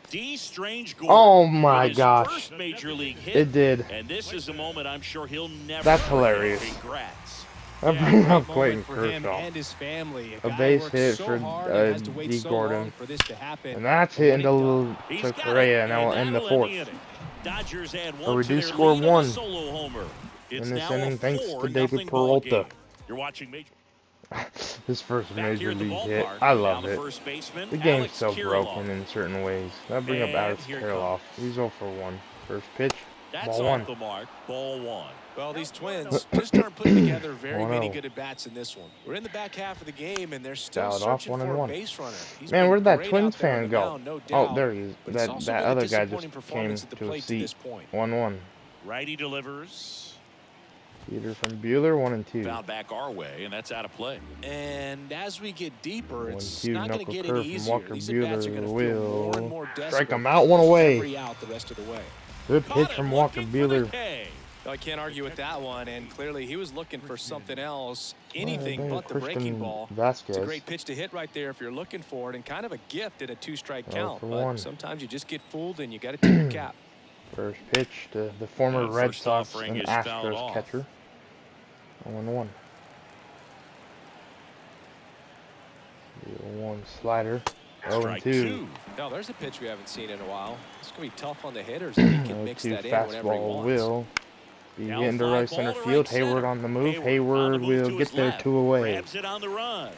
[SPEAKER 2] D-Strange Gordon.
[SPEAKER 1] Oh my gosh.
[SPEAKER 2] First major league hit.
[SPEAKER 1] It did.
[SPEAKER 2] And this is a moment I'm sure he'll never
[SPEAKER 1] That's
[SPEAKER 2] forget.
[SPEAKER 1] hilarious.
[SPEAKER 2] Congrats.
[SPEAKER 1] I bring up
[SPEAKER 3] Great
[SPEAKER 1] Clayton
[SPEAKER 3] moment for him
[SPEAKER 1] Kershaw.
[SPEAKER 3] and his family.
[SPEAKER 1] A
[SPEAKER 3] guy
[SPEAKER 1] base
[SPEAKER 3] works
[SPEAKER 1] hit
[SPEAKER 3] so
[SPEAKER 1] for
[SPEAKER 3] hard and has to wait
[SPEAKER 1] D.
[SPEAKER 3] so
[SPEAKER 1] Gordon.
[SPEAKER 3] long for this to happen.
[SPEAKER 1] And that's
[SPEAKER 3] But
[SPEAKER 1] hit
[SPEAKER 3] when he
[SPEAKER 1] into
[SPEAKER 2] He's
[SPEAKER 1] to
[SPEAKER 2] got
[SPEAKER 1] Correa,
[SPEAKER 2] it,
[SPEAKER 1] and that will end the
[SPEAKER 2] that'll
[SPEAKER 1] 4th.
[SPEAKER 2] inning. Dodgers add
[SPEAKER 1] A
[SPEAKER 2] one to
[SPEAKER 1] reduced
[SPEAKER 2] their
[SPEAKER 1] score
[SPEAKER 2] lead on a
[SPEAKER 1] 1
[SPEAKER 2] solo homer. It's
[SPEAKER 1] in this
[SPEAKER 2] now a
[SPEAKER 1] inning, thanks to
[SPEAKER 2] 4-0
[SPEAKER 1] David
[SPEAKER 2] ball
[SPEAKER 1] Peralta.
[SPEAKER 2] game. You're watching Major.
[SPEAKER 1] His first
[SPEAKER 2] Back here
[SPEAKER 1] major
[SPEAKER 2] at the
[SPEAKER 1] league
[SPEAKER 2] ballpark.
[SPEAKER 1] hit. I love
[SPEAKER 2] Now the
[SPEAKER 1] it.
[SPEAKER 2] first baseman,
[SPEAKER 1] The game's
[SPEAKER 2] Alex
[SPEAKER 1] so
[SPEAKER 2] Kirilloff.
[SPEAKER 1] broken in certain ways. I bring up
[SPEAKER 2] And
[SPEAKER 1] Alex
[SPEAKER 2] here it
[SPEAKER 1] Kirilloff. He's 0 for 1. First pitch.
[SPEAKER 2] That's
[SPEAKER 1] Ball
[SPEAKER 2] off
[SPEAKER 1] 1.
[SPEAKER 2] the mark. Ball 1.
[SPEAKER 3] Well, these Twins just aren't putting together very many
[SPEAKER 1] 1-0.
[SPEAKER 3] good at-bats in this one. We're in the back half of the game, and they're still
[SPEAKER 1] Dialed off,
[SPEAKER 3] searching for
[SPEAKER 1] 1-1.
[SPEAKER 3] a base runner. He's
[SPEAKER 1] Man,
[SPEAKER 3] been
[SPEAKER 1] where'd that
[SPEAKER 3] great
[SPEAKER 1] Twins
[SPEAKER 3] out there on
[SPEAKER 1] fan
[SPEAKER 3] the
[SPEAKER 1] go?
[SPEAKER 3] mound, no
[SPEAKER 1] Oh,
[SPEAKER 3] doubt,
[SPEAKER 1] there he is.
[SPEAKER 3] but it's also
[SPEAKER 1] That
[SPEAKER 3] been a
[SPEAKER 1] other guy
[SPEAKER 3] disappointing
[SPEAKER 1] just came
[SPEAKER 3] performance at the
[SPEAKER 1] to a
[SPEAKER 3] plate to
[SPEAKER 1] seat.
[SPEAKER 3] this point.
[SPEAKER 1] 1-1.
[SPEAKER 2] Righty delivers.
[SPEAKER 1] Peter from Bueller, 1 and 2.
[SPEAKER 2] Foul back our way, and that's out of play.
[SPEAKER 3] And as we get deeper, it's
[SPEAKER 1] 1-2,
[SPEAKER 3] not going to
[SPEAKER 1] knuckle
[SPEAKER 3] get
[SPEAKER 1] curve
[SPEAKER 3] any
[SPEAKER 1] from
[SPEAKER 3] easier.
[SPEAKER 1] Walker
[SPEAKER 3] These at-bats are going to feel
[SPEAKER 1] Buehler.
[SPEAKER 3] more and more
[SPEAKER 1] Strike
[SPEAKER 3] desperate.
[SPEAKER 1] him out, 1 away.
[SPEAKER 3] Every out the rest of the way.
[SPEAKER 1] Good pitch from Walker Buehler.
[SPEAKER 3] No, I can't argue with that one, and clearly he was looking for something else, anything
[SPEAKER 1] Well,
[SPEAKER 3] but the breaking
[SPEAKER 1] Christian
[SPEAKER 3] ball.
[SPEAKER 1] Vasquez.
[SPEAKER 3] It's a great pitch to hit right there if you're looking for it, and kind of a gift at a 2-strike
[SPEAKER 1] 0
[SPEAKER 3] count.
[SPEAKER 1] for
[SPEAKER 3] But
[SPEAKER 1] 1.
[SPEAKER 3] sometimes you just get fooled, and you got to tip your cap.
[SPEAKER 1] First pitch to the former Red
[SPEAKER 2] First
[SPEAKER 1] Sox
[SPEAKER 2] offering
[SPEAKER 1] and
[SPEAKER 2] is fouled
[SPEAKER 1] Astros
[SPEAKER 2] off.
[SPEAKER 1] catcher. 0-1. 0-1 slider.
[SPEAKER 2] Strike
[SPEAKER 1] 0-2.
[SPEAKER 3] No, there's a pitch we haven't seen in a while. It's going to be tough on the hitters, and he can mix
[SPEAKER 1] 0-2
[SPEAKER 3] that in whenever he
[SPEAKER 1] fastball
[SPEAKER 3] wants.
[SPEAKER 1] will be
[SPEAKER 2] Now
[SPEAKER 1] getting to
[SPEAKER 2] fly
[SPEAKER 1] right
[SPEAKER 2] ball
[SPEAKER 1] center
[SPEAKER 2] to right
[SPEAKER 1] field.
[SPEAKER 2] center.
[SPEAKER 1] Hayward on the move.
[SPEAKER 2] On
[SPEAKER 1] Hayward
[SPEAKER 2] the move
[SPEAKER 1] will
[SPEAKER 2] to
[SPEAKER 1] get
[SPEAKER 2] his
[SPEAKER 1] there
[SPEAKER 2] left.
[SPEAKER 1] 2 away.
[SPEAKER 2] Grabs it on the run.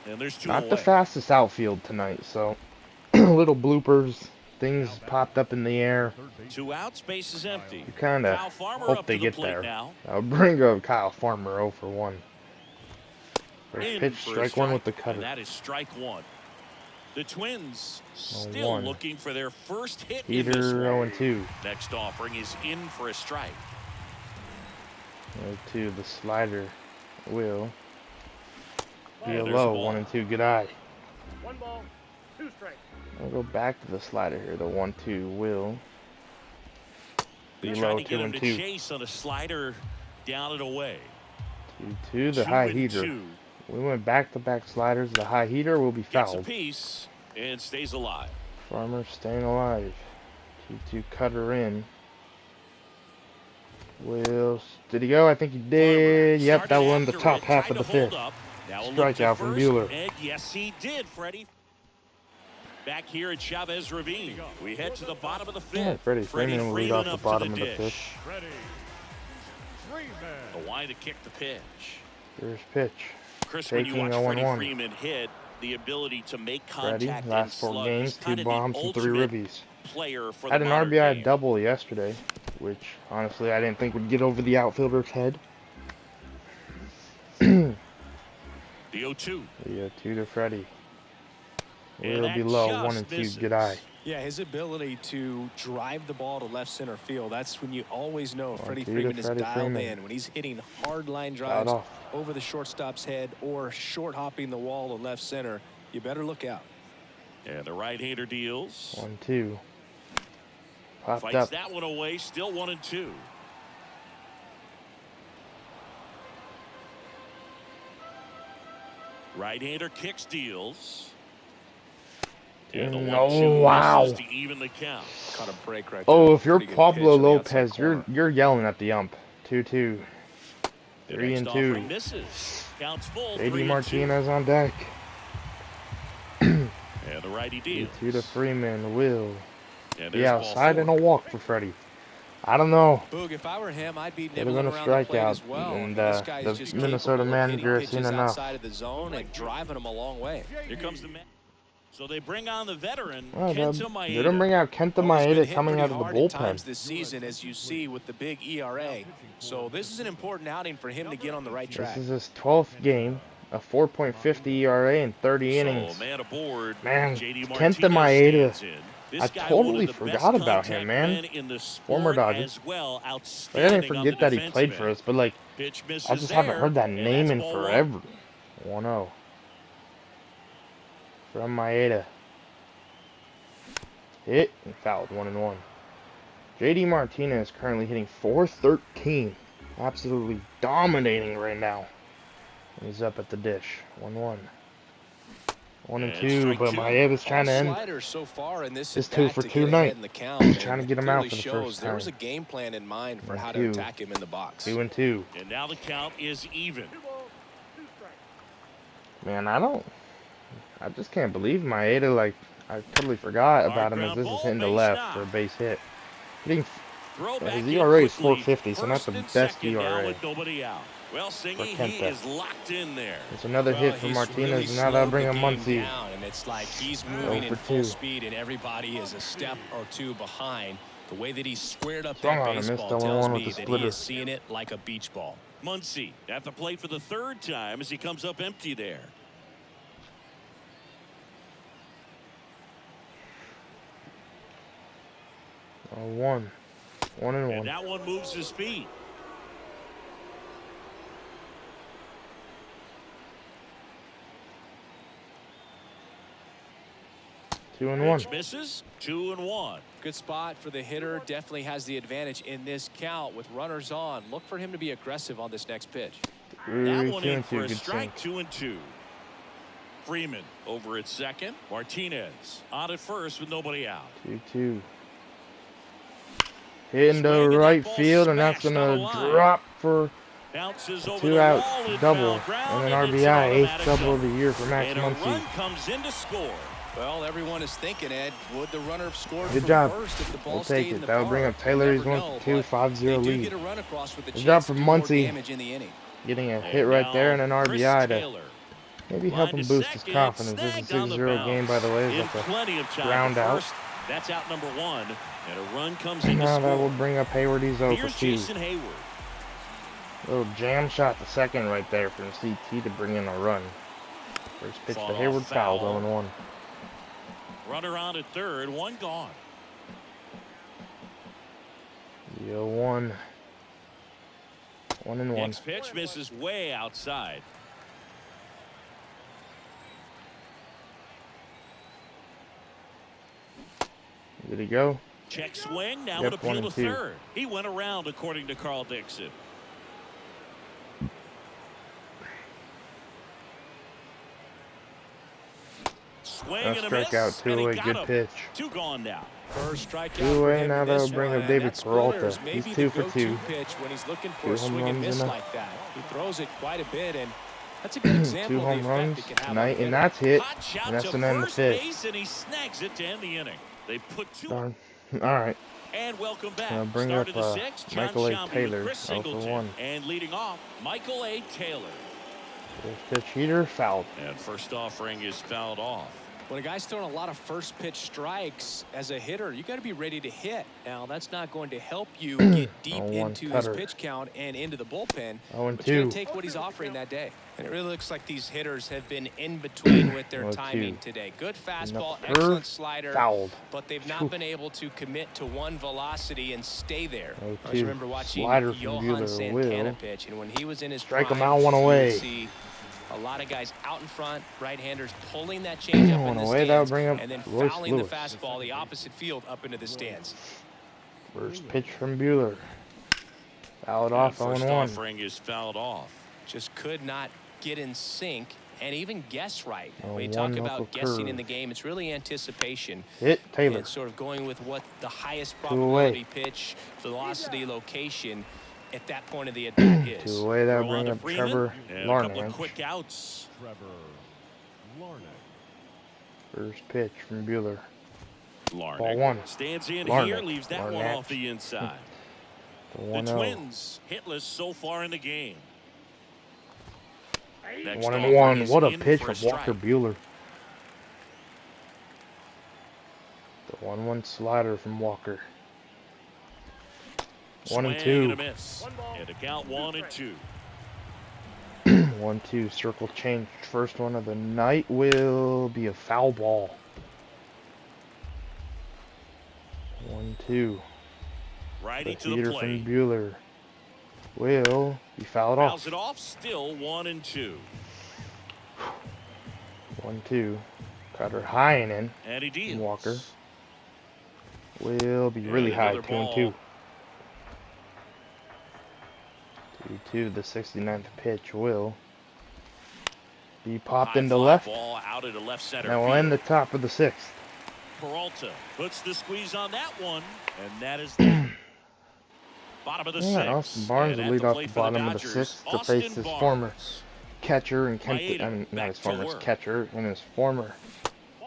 [SPEAKER 2] And there's 2
[SPEAKER 1] Not
[SPEAKER 2] away.
[SPEAKER 1] the fastest outfield tonight, so little bloopers. Things popped up in the air.
[SPEAKER 2] 2 outs, base is empty.
[SPEAKER 1] You kind of
[SPEAKER 2] Kyle Farmer
[SPEAKER 1] hope
[SPEAKER 2] up
[SPEAKER 1] they
[SPEAKER 2] to the
[SPEAKER 1] get
[SPEAKER 2] plate
[SPEAKER 1] there.
[SPEAKER 2] now.
[SPEAKER 1] I'll bring up Kyle Farmer 0 for 1. First
[SPEAKER 2] In
[SPEAKER 1] pitch,
[SPEAKER 2] for a
[SPEAKER 1] strike 1 with the
[SPEAKER 2] And
[SPEAKER 1] cutter.
[SPEAKER 2] that is strike 1. The Twins
[SPEAKER 1] 0-1.
[SPEAKER 2] still looking for their first hit in
[SPEAKER 1] Peter
[SPEAKER 2] this one.
[SPEAKER 1] 0-2.
[SPEAKER 2] Next offering is in for a strike.
[SPEAKER 1] 0-2, the slider will be
[SPEAKER 2] And
[SPEAKER 1] a
[SPEAKER 2] there's
[SPEAKER 1] low.
[SPEAKER 2] a ball.
[SPEAKER 1] 1-2, good eye.
[SPEAKER 4] 1 ball, 2 strikes.
[SPEAKER 1] I'll go back to the slider here. The 1-2 will
[SPEAKER 2] They
[SPEAKER 1] be
[SPEAKER 2] tried
[SPEAKER 1] low.
[SPEAKER 2] to get him to
[SPEAKER 1] 2-2.
[SPEAKER 2] chase on a slider down and away.
[SPEAKER 1] 2-2, the high
[SPEAKER 2] 2-2.
[SPEAKER 1] heater. We went back-to-back sliders. The high heater will be
[SPEAKER 2] Gets a
[SPEAKER 1] fouled.
[SPEAKER 2] piece and stays alive.
[SPEAKER 1] Farmer staying alive. 2-2 cutter in. Did he go? I think he did.
[SPEAKER 2] Farmer
[SPEAKER 1] Yep, that
[SPEAKER 2] started
[SPEAKER 1] won the
[SPEAKER 2] after
[SPEAKER 1] top
[SPEAKER 2] it,
[SPEAKER 1] half
[SPEAKER 2] tried
[SPEAKER 1] of the
[SPEAKER 2] to hold
[SPEAKER 1] 5th.
[SPEAKER 2] up. Now we'll look to
[SPEAKER 1] Strikeout from
[SPEAKER 2] first,
[SPEAKER 1] Buehler.
[SPEAKER 2] and yes, he did, Freddie. Back here at Chavez Ravine, we head to the bottom of the
[SPEAKER 1] Yeah,
[SPEAKER 2] fifth.
[SPEAKER 1] Freddie Freeman will lead off the
[SPEAKER 2] up to
[SPEAKER 1] bottom of the
[SPEAKER 2] dish.
[SPEAKER 1] pitch.
[SPEAKER 4] Freddie Freeman.
[SPEAKER 2] The line to kick the pitch.
[SPEAKER 1] Here's pitch.
[SPEAKER 2] Chris, when you
[SPEAKER 1] Taking
[SPEAKER 2] watch
[SPEAKER 1] 0-1.
[SPEAKER 2] Freddie Freeman hit, the ability to make
[SPEAKER 1] Freddie,
[SPEAKER 2] contact and
[SPEAKER 1] last 4
[SPEAKER 2] slug,
[SPEAKER 1] games,
[SPEAKER 2] he's
[SPEAKER 1] 2
[SPEAKER 2] kind of the
[SPEAKER 1] bombs and 3
[SPEAKER 2] ultimate
[SPEAKER 1] ribbies.
[SPEAKER 2] player for
[SPEAKER 1] Had
[SPEAKER 2] the
[SPEAKER 1] an
[SPEAKER 2] modern
[SPEAKER 1] RBI
[SPEAKER 2] game.
[SPEAKER 1] double yesterday, which honestly I didn't think would get over the outfielder's head.
[SPEAKER 2] The 0-2.
[SPEAKER 1] The 2 to Freddie.
[SPEAKER 2] And
[SPEAKER 1] We're
[SPEAKER 2] that
[SPEAKER 1] below
[SPEAKER 2] just
[SPEAKER 1] 1 and 2.
[SPEAKER 2] misses.
[SPEAKER 1] Good eye.
[SPEAKER 3] Yeah, his ability to drive the ball to left center field, that's when you always know Freddie
[SPEAKER 1] 1-2 to
[SPEAKER 3] Freeman is
[SPEAKER 1] Freddie
[SPEAKER 3] dialed
[SPEAKER 1] Freeman.
[SPEAKER 3] in. When he's hitting hard line
[SPEAKER 1] Fouled
[SPEAKER 3] drives
[SPEAKER 1] off.
[SPEAKER 3] over the shortstop's head or short hopping the wall to left center, you better look out.
[SPEAKER 2] And the right-hander deals.
[SPEAKER 1] 1-2. Popped
[SPEAKER 2] Fights
[SPEAKER 1] up.
[SPEAKER 2] that one away. Still 1 and 2. Right-hander kicks, deals. And the 1-2
[SPEAKER 1] wow.
[SPEAKER 2] misses to even the count.
[SPEAKER 3] Caught a break right there.
[SPEAKER 1] Oh, if you're
[SPEAKER 3] Pretty good
[SPEAKER 1] Pablo
[SPEAKER 3] pitch on the outside
[SPEAKER 1] Lopez,
[SPEAKER 3] corner.
[SPEAKER 1] you're yelling at the ump. 2-2.
[SPEAKER 2] The
[SPEAKER 1] 3
[SPEAKER 2] next
[SPEAKER 1] and
[SPEAKER 2] offering
[SPEAKER 1] 2.
[SPEAKER 2] misses. Counts full.
[SPEAKER 1] JD
[SPEAKER 2] 3 and 2.
[SPEAKER 1] Martinez on deck.
[SPEAKER 2] And the righty deals.
[SPEAKER 1] 2 to Freeman will
[SPEAKER 2] And
[SPEAKER 1] be
[SPEAKER 2] there's ball
[SPEAKER 1] outside
[SPEAKER 2] 4.
[SPEAKER 1] and a walk for Freddie. I don't know.
[SPEAKER 3] Boog, if I were him, I'd be
[SPEAKER 1] Could have been
[SPEAKER 3] nibbling
[SPEAKER 1] a
[SPEAKER 3] around the plate
[SPEAKER 1] strikeout,
[SPEAKER 3] as well.
[SPEAKER 1] and
[SPEAKER 3] This guy's
[SPEAKER 1] the
[SPEAKER 3] just
[SPEAKER 1] Minnesota
[SPEAKER 3] capable of hitting
[SPEAKER 1] manager has seen
[SPEAKER 3] pitches
[SPEAKER 1] enough.
[SPEAKER 3] outside of the zone and driving them a long way.
[SPEAKER 2] Here comes the man. So they bring on the veteran,
[SPEAKER 1] Oh,
[SPEAKER 2] Kenta
[SPEAKER 1] they
[SPEAKER 2] Maeda.
[SPEAKER 1] don't bring out Kenta
[SPEAKER 3] Well, he's been
[SPEAKER 1] Maeda
[SPEAKER 3] hit
[SPEAKER 1] coming
[SPEAKER 3] pretty
[SPEAKER 1] out of the
[SPEAKER 3] hard at times
[SPEAKER 1] bullpen.
[SPEAKER 3] this season, as you see with the big ERA. So this is an important outing for him to get on the right track.
[SPEAKER 1] This is his 12th game, a 4.50 ERA in 30 innings.
[SPEAKER 2] So man aboard,
[SPEAKER 1] Man,
[SPEAKER 2] JD
[SPEAKER 1] Kenta
[SPEAKER 2] Maeda.
[SPEAKER 1] Maeda, I totally forgot about him, man. Former Dodger.
[SPEAKER 2] As well,
[SPEAKER 1] I
[SPEAKER 2] outstanding
[SPEAKER 1] didn't forget that he played for us, but like,
[SPEAKER 2] Pitch
[SPEAKER 1] I
[SPEAKER 2] misses
[SPEAKER 1] just haven't
[SPEAKER 2] there,
[SPEAKER 1] heard that
[SPEAKER 2] and
[SPEAKER 1] name
[SPEAKER 2] that's
[SPEAKER 1] in
[SPEAKER 2] ball
[SPEAKER 1] forever. 1-0 from Maeda. Hit and fouled. 1-1. JD Martinez currently hitting .413, absolutely dominating right now. He's up at the dish. 1-1. 1 and
[SPEAKER 2] And
[SPEAKER 1] 2,
[SPEAKER 2] strike
[SPEAKER 1] but
[SPEAKER 2] 2.
[SPEAKER 1] Maeda's trying to end.
[SPEAKER 3] Sliders so far in this
[SPEAKER 1] It's 2
[SPEAKER 3] at-bat
[SPEAKER 1] for
[SPEAKER 3] to
[SPEAKER 1] 2
[SPEAKER 3] get ahead
[SPEAKER 1] night.
[SPEAKER 3] in the count,
[SPEAKER 1] Trying to
[SPEAKER 3] and
[SPEAKER 1] get him
[SPEAKER 3] it
[SPEAKER 1] out
[SPEAKER 3] clearly
[SPEAKER 1] for the
[SPEAKER 3] shows
[SPEAKER 1] first
[SPEAKER 3] there was a
[SPEAKER 1] time.
[SPEAKER 3] game plan in mind for how
[SPEAKER 1] 2.
[SPEAKER 3] to attack him in the box.
[SPEAKER 1] 2 and 2.
[SPEAKER 2] And now the count is even.
[SPEAKER 4] 2 balls, 2 strikes.
[SPEAKER 1] Man, I just can't believe Maeda. Like, I totally forgot about him as this is hitting the left for a base hit. Hitting,
[SPEAKER 2] Throw back
[SPEAKER 1] his
[SPEAKER 2] in
[SPEAKER 1] ERA is
[SPEAKER 2] quickly.
[SPEAKER 1] 4.50, so not the
[SPEAKER 2] First and
[SPEAKER 1] best
[SPEAKER 2] second now
[SPEAKER 1] ERA.
[SPEAKER 2] with nobody out. Well, Singy, he
[SPEAKER 1] Kenta.
[SPEAKER 2] is locked in there.
[SPEAKER 1] It's another
[SPEAKER 3] Well,
[SPEAKER 1] hit for
[SPEAKER 3] he's
[SPEAKER 1] Martinez,
[SPEAKER 3] really
[SPEAKER 1] and now that'll
[SPEAKER 3] slowed
[SPEAKER 1] bring
[SPEAKER 3] the
[SPEAKER 1] a
[SPEAKER 3] game
[SPEAKER 1] Muncie.
[SPEAKER 3] down, and it's like he's moving in
[SPEAKER 1] for
[SPEAKER 3] full
[SPEAKER 1] 2.
[SPEAKER 3] speed, and everybody is a step or 2 behind. The way that he squared up
[SPEAKER 1] Swung
[SPEAKER 3] that
[SPEAKER 1] on and missed
[SPEAKER 3] baseball
[SPEAKER 1] the
[SPEAKER 3] tells
[SPEAKER 1] 1-1 with
[SPEAKER 3] me
[SPEAKER 1] the
[SPEAKER 3] that he
[SPEAKER 1] splitter.
[SPEAKER 3] is seeing it like a beach ball.
[SPEAKER 2] Muncie at the plate for the 3rd time as he comes up empty there.
[SPEAKER 1] Oh, 1 and 1.
[SPEAKER 2] And that one moves his feet.
[SPEAKER 1] Two and 1.
[SPEAKER 2] Pitch misses. 2 and 1.
[SPEAKER 3] Good spot for the hitter. Definitely has the advantage in this count with runners on. Look for him to be aggressive on this next pitch.
[SPEAKER 2] That one
[SPEAKER 1] 2
[SPEAKER 2] in
[SPEAKER 1] and 2.
[SPEAKER 2] for a
[SPEAKER 1] Good
[SPEAKER 2] strike.
[SPEAKER 1] sink.
[SPEAKER 2] 2 and 2. Freeman over at second. Martinez on at first with nobody out.
[SPEAKER 1] 2-2. Hitting the
[SPEAKER 2] Swing, and
[SPEAKER 1] right
[SPEAKER 2] that ball
[SPEAKER 1] field, and that's
[SPEAKER 2] smashed
[SPEAKER 1] gonna
[SPEAKER 2] on the line.
[SPEAKER 1] drop for
[SPEAKER 2] Bounces
[SPEAKER 1] a
[SPEAKER 2] over the wall
[SPEAKER 1] 2-out
[SPEAKER 2] in
[SPEAKER 1] double,
[SPEAKER 2] foul ground,
[SPEAKER 1] and an
[SPEAKER 2] it's
[SPEAKER 1] RBI, 8th
[SPEAKER 2] automatic
[SPEAKER 1] double of the year for Max
[SPEAKER 2] And a
[SPEAKER 1] Muncy.
[SPEAKER 2] run comes in to score.
[SPEAKER 3] Well, everyone is thinking, Ed, would the runner have scored
[SPEAKER 1] Good
[SPEAKER 3] from
[SPEAKER 1] job.
[SPEAKER 3] first if the ball
[SPEAKER 1] We'll
[SPEAKER 3] stayed
[SPEAKER 1] take
[SPEAKER 3] in
[SPEAKER 1] it.
[SPEAKER 3] the
[SPEAKER 1] That would bring
[SPEAKER 3] park?
[SPEAKER 1] up Taylor. He's
[SPEAKER 3] You never
[SPEAKER 1] 1
[SPEAKER 3] know,
[SPEAKER 1] 2,
[SPEAKER 3] but
[SPEAKER 1] 5-0
[SPEAKER 3] they do
[SPEAKER 1] lead.
[SPEAKER 3] get a run across with a
[SPEAKER 1] Good
[SPEAKER 3] chance
[SPEAKER 1] job
[SPEAKER 3] to
[SPEAKER 1] for
[SPEAKER 3] do more
[SPEAKER 1] Muncie.
[SPEAKER 3] damage in the inning.
[SPEAKER 1] Getting a
[SPEAKER 2] And
[SPEAKER 1] hit right
[SPEAKER 2] now
[SPEAKER 1] there and an
[SPEAKER 2] Chris
[SPEAKER 1] RBI to
[SPEAKER 2] Taylor.
[SPEAKER 1] maybe help
[SPEAKER 2] Line
[SPEAKER 1] him
[SPEAKER 2] to
[SPEAKER 1] boost his
[SPEAKER 2] second,
[SPEAKER 1] confidence. This is a
[SPEAKER 2] snagged on the
[SPEAKER 1] 6-0
[SPEAKER 2] bounce.
[SPEAKER 1] game, by the way.
[SPEAKER 2] In
[SPEAKER 1] That's a
[SPEAKER 2] plenty of time
[SPEAKER 1] ground
[SPEAKER 2] for
[SPEAKER 1] out.
[SPEAKER 2] first. That's out number 1, and a run comes in to
[SPEAKER 1] now that will
[SPEAKER 2] score.
[SPEAKER 1] bring up Hayward. He's 0 for
[SPEAKER 2] Here's
[SPEAKER 1] 2.
[SPEAKER 2] Jason Hayward.
[SPEAKER 1] Little jam shot to second right there from CT to bring in a run. First pitch
[SPEAKER 2] Fought
[SPEAKER 1] to
[SPEAKER 2] off
[SPEAKER 1] Hayward, fouled.
[SPEAKER 2] foul.
[SPEAKER 1] 0-1.
[SPEAKER 2] Runner on at third, 1 gone.
[SPEAKER 1] 0-1. 1 and 1.
[SPEAKER 2] Next pitch misses way outside.
[SPEAKER 1] Did he go?
[SPEAKER 2] Check swing, now
[SPEAKER 1] Yep,
[SPEAKER 2] an appeal
[SPEAKER 1] 1
[SPEAKER 2] to
[SPEAKER 1] and 2.
[SPEAKER 2] third. He went around, according to Carl Dixon. Swing
[SPEAKER 1] That's
[SPEAKER 2] and a miss,
[SPEAKER 1] strikeout, 2
[SPEAKER 2] and he
[SPEAKER 1] away.
[SPEAKER 2] got
[SPEAKER 1] Good
[SPEAKER 2] him.
[SPEAKER 1] pitch.
[SPEAKER 2] 2 gone now.
[SPEAKER 3] First strikeout
[SPEAKER 1] 2
[SPEAKER 3] for
[SPEAKER 1] away.
[SPEAKER 3] him
[SPEAKER 1] Now
[SPEAKER 3] in this
[SPEAKER 1] that'll bring
[SPEAKER 3] one,
[SPEAKER 1] up David
[SPEAKER 3] that splitter
[SPEAKER 1] Peralta.
[SPEAKER 3] is maybe
[SPEAKER 1] He's
[SPEAKER 3] the
[SPEAKER 1] 2 for
[SPEAKER 3] go-to
[SPEAKER 1] 2.
[SPEAKER 3] pitch when he's looking for
[SPEAKER 1] 2
[SPEAKER 3] a
[SPEAKER 1] home
[SPEAKER 3] swing and
[SPEAKER 1] runs
[SPEAKER 3] miss
[SPEAKER 1] and a-
[SPEAKER 3] like that. He throws it quite a bit, and
[SPEAKER 5] That's a good
[SPEAKER 1] 2
[SPEAKER 5] example of
[SPEAKER 1] home
[SPEAKER 5] the
[SPEAKER 1] runs
[SPEAKER 5] effect it can have on a
[SPEAKER 1] tonight,
[SPEAKER 5] hitter.
[SPEAKER 1] and that's hit.
[SPEAKER 2] Hot shot
[SPEAKER 1] And that's
[SPEAKER 2] to
[SPEAKER 1] going to end the
[SPEAKER 2] first
[SPEAKER 1] fifth.
[SPEAKER 2] base, and he snags it to end the inning. They put two.
[SPEAKER 1] Darn. All right.
[SPEAKER 2] And welcome back.
[SPEAKER 1] Gonna bring
[SPEAKER 2] Start
[SPEAKER 1] up
[SPEAKER 2] of the sixth, John
[SPEAKER 1] Michael A.
[SPEAKER 2] Sciambi
[SPEAKER 1] Taylor,
[SPEAKER 2] with Chris
[SPEAKER 1] 0 for
[SPEAKER 2] Singleton.
[SPEAKER 1] 1.
[SPEAKER 2] And leading off, Michael A. Taylor.
[SPEAKER 1] First pitch heater, fouled.
[SPEAKER 2] And first offering is fouled off.
[SPEAKER 5] When a guy's throwing a lot of first pitch strikes as a hitter, you got to be ready to hit. Now, that's not going to help you get deep
[SPEAKER 1] 0-1
[SPEAKER 5] into his
[SPEAKER 1] cutter.
[SPEAKER 5] pitch count and into the bullpen.
[SPEAKER 1] 0-2.
[SPEAKER 5] But you're going to take what he's offering that day. And it really looks like these hitters have been in between with their
[SPEAKER 1] 0-2.
[SPEAKER 5] timing today. Good fastball,
[SPEAKER 1] Number
[SPEAKER 5] excellent slider,
[SPEAKER 1] fouled.
[SPEAKER 5] but they've not been able to commit to one velocity and stay there.
[SPEAKER 1] 0-2.
[SPEAKER 5] I remember watching
[SPEAKER 1] Slider from
[SPEAKER 5] Johan
[SPEAKER 1] Buehler
[SPEAKER 5] Santana
[SPEAKER 1] will.
[SPEAKER 5] pitch, and when he was in his
[SPEAKER 1] Strike
[SPEAKER 5] prime,
[SPEAKER 1] him out, one
[SPEAKER 5] you would
[SPEAKER 1] away.
[SPEAKER 5] see a lot of guys out in front, right-handers pulling that changeup in
[SPEAKER 1] One
[SPEAKER 5] the
[SPEAKER 1] away, that would
[SPEAKER 5] stands,
[SPEAKER 1] bring up
[SPEAKER 5] and then
[SPEAKER 1] Royce
[SPEAKER 5] fouling
[SPEAKER 1] Lewis.
[SPEAKER 5] the fastball the opposite field up into the stands.
[SPEAKER 1] First pitch from Buehler. Fouled off,
[SPEAKER 2] First
[SPEAKER 1] 0-1.
[SPEAKER 2] offering is fouled off.
[SPEAKER 5] Just could not get in sync and even guess right.
[SPEAKER 1] Oh,
[SPEAKER 5] When you
[SPEAKER 1] one
[SPEAKER 5] talk
[SPEAKER 1] knuckle
[SPEAKER 5] about guessing
[SPEAKER 1] curve.
[SPEAKER 5] in the game, it's really anticipation.
[SPEAKER 1] Hit Taylor.
[SPEAKER 5] And sort of going with what the highest
[SPEAKER 1] 2
[SPEAKER 5] probability
[SPEAKER 1] away.
[SPEAKER 5] pitch, velocity, location at that point of the at-bat is.
[SPEAKER 1] 2 away, that would
[SPEAKER 2] Throw on
[SPEAKER 1] bring
[SPEAKER 2] to
[SPEAKER 1] up
[SPEAKER 2] Freeman,
[SPEAKER 1] Trevor
[SPEAKER 2] and a couple of
[SPEAKER 1] Larnach.
[SPEAKER 2] quick outs.
[SPEAKER 1] First pitch from Buehler.
[SPEAKER 2] Larnach
[SPEAKER 1] Ball 1.
[SPEAKER 2] stands in
[SPEAKER 1] Larnach.
[SPEAKER 2] here, leaves that one
[SPEAKER 1] Larnach.
[SPEAKER 2] off the inside.
[SPEAKER 1] The
[SPEAKER 2] The
[SPEAKER 1] 1-0.
[SPEAKER 2] Twins hitless so far in the game. Next
[SPEAKER 1] 1-1.
[SPEAKER 2] offering is
[SPEAKER 1] What a
[SPEAKER 2] in
[SPEAKER 1] pitch
[SPEAKER 2] for
[SPEAKER 1] from Walker
[SPEAKER 2] strike.
[SPEAKER 1] Buehler. The 1-1 slider from Walker. 1 and
[SPEAKER 2] Swing
[SPEAKER 1] 2.
[SPEAKER 2] a miss. And a count 1-2.
[SPEAKER 1] 1-2 circle change. First one of the night will be a foul ball. 1-2.
[SPEAKER 2] Righty
[SPEAKER 1] The
[SPEAKER 2] to the
[SPEAKER 1] heater
[SPEAKER 2] plate.
[SPEAKER 1] from Buehler will be fouled
[SPEAKER 2] Fouls
[SPEAKER 1] off.
[SPEAKER 2] it off. Still 1-2.
[SPEAKER 1] 1-2. Cutter high and in.
[SPEAKER 2] And he deals.
[SPEAKER 1] Walker will be
[SPEAKER 2] And
[SPEAKER 1] really high.
[SPEAKER 2] another
[SPEAKER 1] 2-2.
[SPEAKER 2] ball.
[SPEAKER 1] 2-2. The 69th pitch will be popped
[SPEAKER 2] High
[SPEAKER 1] into
[SPEAKER 2] fly
[SPEAKER 1] left.
[SPEAKER 2] ball out into left center.
[SPEAKER 1] That will end the top of the 6th.
[SPEAKER 2] Peralta puts the squeeze on that one, and that is that. Bottom of the
[SPEAKER 1] Yeah,
[SPEAKER 2] 6th.
[SPEAKER 1] Austin Barnes
[SPEAKER 2] And
[SPEAKER 1] will
[SPEAKER 2] at
[SPEAKER 1] lead off
[SPEAKER 2] plate
[SPEAKER 1] the
[SPEAKER 2] for
[SPEAKER 1] bottom of the
[SPEAKER 2] Dodgers,
[SPEAKER 1] 6th to
[SPEAKER 2] Austin
[SPEAKER 1] face his
[SPEAKER 2] Barnes.
[SPEAKER 1] former catcher and
[SPEAKER 2] Maeda
[SPEAKER 1] not
[SPEAKER 2] back
[SPEAKER 1] his
[SPEAKER 2] to
[SPEAKER 1] former
[SPEAKER 2] work.
[SPEAKER 1] catcher and his former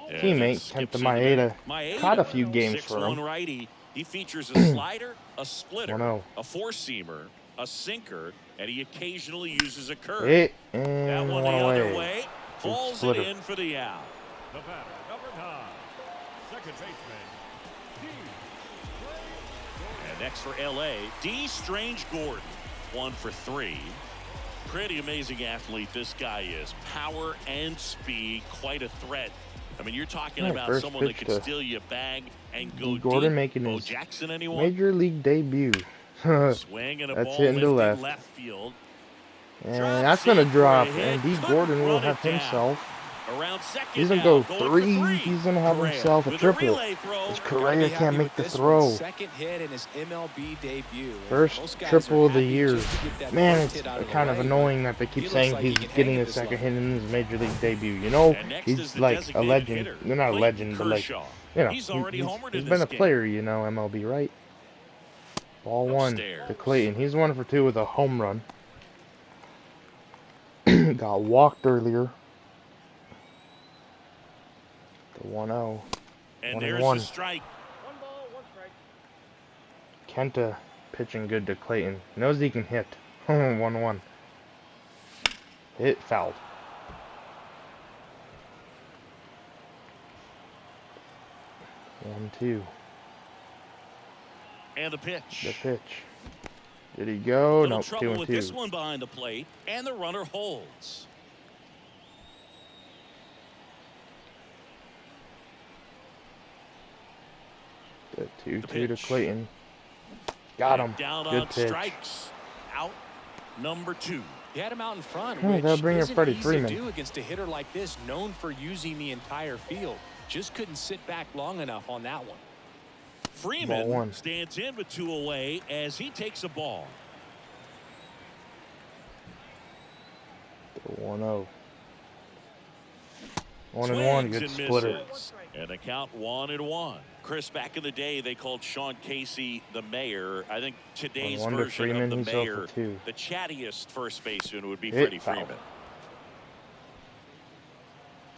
[SPEAKER 2] And
[SPEAKER 1] teammate
[SPEAKER 2] it skips
[SPEAKER 1] Kenta
[SPEAKER 2] into
[SPEAKER 1] Maeda.
[SPEAKER 2] Maeda,
[SPEAKER 1] Caught a few games for
[SPEAKER 2] 6'1"
[SPEAKER 1] him.
[SPEAKER 2] righty. He features a slider, a splitter,
[SPEAKER 1] 1-0.
[SPEAKER 2] a four-seamer, a sinker, and he occasionally uses a curve.
[SPEAKER 1] Hit
[SPEAKER 2] That
[SPEAKER 1] and
[SPEAKER 2] one
[SPEAKER 1] one
[SPEAKER 2] the other
[SPEAKER 1] away.
[SPEAKER 2] way.
[SPEAKER 1] Big
[SPEAKER 2] Hauls it
[SPEAKER 1] splitter.
[SPEAKER 2] in for the out.
[SPEAKER 4] The batter, number 9, second baseman, D.
[SPEAKER 2] And next for L.A., D. Strange Gordon, 1 for 3. Pretty amazing athlete this guy is. Power and speed, quite a threat. I mean, you're talking
[SPEAKER 1] Right,
[SPEAKER 2] about
[SPEAKER 1] first
[SPEAKER 2] someone that
[SPEAKER 1] pitch
[SPEAKER 2] could
[SPEAKER 1] to
[SPEAKER 2] steal you a bag and
[SPEAKER 1] D.
[SPEAKER 2] go
[SPEAKER 1] Gordon
[SPEAKER 2] deep.
[SPEAKER 1] making
[SPEAKER 2] Bo
[SPEAKER 1] his
[SPEAKER 2] Jackson, anyone?
[SPEAKER 1] Major League debut.
[SPEAKER 2] Swing and a
[SPEAKER 1] That's
[SPEAKER 2] ball
[SPEAKER 1] hitting to
[SPEAKER 2] lifted
[SPEAKER 1] left.
[SPEAKER 2] field.
[SPEAKER 1] And
[SPEAKER 2] Drops
[SPEAKER 1] that's going to
[SPEAKER 2] in for a
[SPEAKER 1] drop.
[SPEAKER 2] hit.
[SPEAKER 1] And D.
[SPEAKER 2] Couldn't
[SPEAKER 1] Gordon will
[SPEAKER 2] run
[SPEAKER 1] have
[SPEAKER 2] it down.
[SPEAKER 1] himself.
[SPEAKER 2] Around second
[SPEAKER 1] He's going to
[SPEAKER 2] now,
[SPEAKER 1] go
[SPEAKER 2] going for
[SPEAKER 1] 3.
[SPEAKER 2] three.
[SPEAKER 1] He's going to have
[SPEAKER 2] Correa
[SPEAKER 1] himself a
[SPEAKER 2] with
[SPEAKER 1] triple.
[SPEAKER 2] relay throw.
[SPEAKER 1] As
[SPEAKER 5] Gotta
[SPEAKER 1] Correa
[SPEAKER 5] be
[SPEAKER 1] can't
[SPEAKER 5] happy
[SPEAKER 1] make
[SPEAKER 5] with
[SPEAKER 1] the
[SPEAKER 5] this
[SPEAKER 1] throw.
[SPEAKER 5] one. Second hit in his MLB debut.
[SPEAKER 1] First
[SPEAKER 5] Most guys
[SPEAKER 1] triple
[SPEAKER 5] are
[SPEAKER 1] of the
[SPEAKER 5] happy
[SPEAKER 1] year.
[SPEAKER 5] just to get that
[SPEAKER 1] Man,
[SPEAKER 5] first
[SPEAKER 1] it's
[SPEAKER 5] hit out of the
[SPEAKER 1] kind of
[SPEAKER 5] way,
[SPEAKER 1] annoying that they
[SPEAKER 5] he
[SPEAKER 1] keep
[SPEAKER 5] looks
[SPEAKER 1] saying
[SPEAKER 5] like
[SPEAKER 1] he's
[SPEAKER 5] he can
[SPEAKER 1] getting
[SPEAKER 5] hang at
[SPEAKER 1] his
[SPEAKER 5] this
[SPEAKER 1] second
[SPEAKER 5] level.
[SPEAKER 1] hit in his Major League debut. You know,
[SPEAKER 2] And next is
[SPEAKER 1] he's
[SPEAKER 2] the
[SPEAKER 1] like a
[SPEAKER 2] designated
[SPEAKER 1] legend.
[SPEAKER 2] hitter,
[SPEAKER 1] They're not a
[SPEAKER 2] Clayton
[SPEAKER 1] legend, but like,
[SPEAKER 2] Kershaw.
[SPEAKER 1] you know,
[SPEAKER 2] He's already homered
[SPEAKER 1] he's
[SPEAKER 2] in
[SPEAKER 1] been
[SPEAKER 2] this
[SPEAKER 1] a
[SPEAKER 2] game.
[SPEAKER 1] player, you know, MLB, right? Ball 1
[SPEAKER 2] Upstairs.
[SPEAKER 1] to Clayton. He's 1 for 2 with a home run. Got walked earlier. The 1-0.
[SPEAKER 2] And
[SPEAKER 1] 1
[SPEAKER 2] there's
[SPEAKER 1] and 1.
[SPEAKER 2] the strike.
[SPEAKER 4] 1 ball, 1 strike.
[SPEAKER 1] Kenta pitching good to Clayton. Knows he can hit. 1-1. Hit fouled. 1-2.
[SPEAKER 2] And the pitch.
[SPEAKER 1] The pitch. Did he go?
[SPEAKER 2] Little
[SPEAKER 1] Nope.
[SPEAKER 2] trouble with
[SPEAKER 1] 2-2.
[SPEAKER 2] this one behind the plate, and the runner holds.
[SPEAKER 1] The 2-2 to
[SPEAKER 2] pitch.
[SPEAKER 1] Clayton. Got him.
[SPEAKER 2] Down
[SPEAKER 1] Good
[SPEAKER 2] on
[SPEAKER 1] pitch.
[SPEAKER 2] strikes. Out number 2.
[SPEAKER 5] He had him out in front,
[SPEAKER 1] Oh,
[SPEAKER 5] which
[SPEAKER 1] that'll bring up
[SPEAKER 5] isn't
[SPEAKER 1] Freddie
[SPEAKER 5] easy
[SPEAKER 1] Freeman.
[SPEAKER 5] to do against a hitter like this, known for using the entire field. Just couldn't sit back long enough on that one.
[SPEAKER 1] Ball
[SPEAKER 2] Freeman
[SPEAKER 1] 1.
[SPEAKER 2] stands in with 2 away as he takes a ball.
[SPEAKER 1] The 1-0. 1-1.
[SPEAKER 2] Swings
[SPEAKER 1] Good
[SPEAKER 2] and
[SPEAKER 1] splitter.
[SPEAKER 2] misses. And the count 1-1. Chris, back in the day, they called Sean Casey the mayor. I think today's
[SPEAKER 1] 1-1 to
[SPEAKER 2] version
[SPEAKER 1] Freeman.
[SPEAKER 2] of the
[SPEAKER 1] He's 0
[SPEAKER 2] mayor,
[SPEAKER 1] for 2.
[SPEAKER 2] the chattiest first baseman would be
[SPEAKER 1] Hit
[SPEAKER 2] Freddie
[SPEAKER 1] foul.
[SPEAKER 2] Freeman.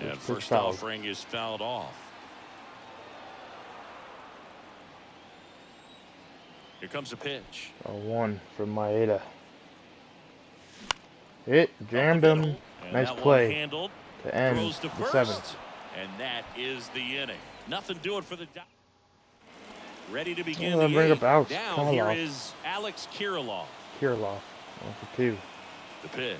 [SPEAKER 2] And
[SPEAKER 1] Pitch
[SPEAKER 2] first
[SPEAKER 1] fouled.
[SPEAKER 2] offering is fouled off. Here comes a pitch.
[SPEAKER 1] 0-1 from Maeda. Hit, jammed
[SPEAKER 2] Up the
[SPEAKER 1] him.
[SPEAKER 2] middle, and
[SPEAKER 1] Nice
[SPEAKER 2] that one
[SPEAKER 1] play
[SPEAKER 2] handled.
[SPEAKER 1] to end
[SPEAKER 2] Throws to
[SPEAKER 1] the
[SPEAKER 2] first,
[SPEAKER 1] 7th.
[SPEAKER 2] and that is the inning. Nothing doing for the Dodgers. Ready to begin
[SPEAKER 1] I'll
[SPEAKER 2] the
[SPEAKER 1] bring up
[SPEAKER 2] 8th.
[SPEAKER 1] Alex
[SPEAKER 2] Now here
[SPEAKER 1] Kirilloff.
[SPEAKER 2] is Alex Kirilloff.
[SPEAKER 1] Kirilloff, 1-2.
[SPEAKER 2] The pitch.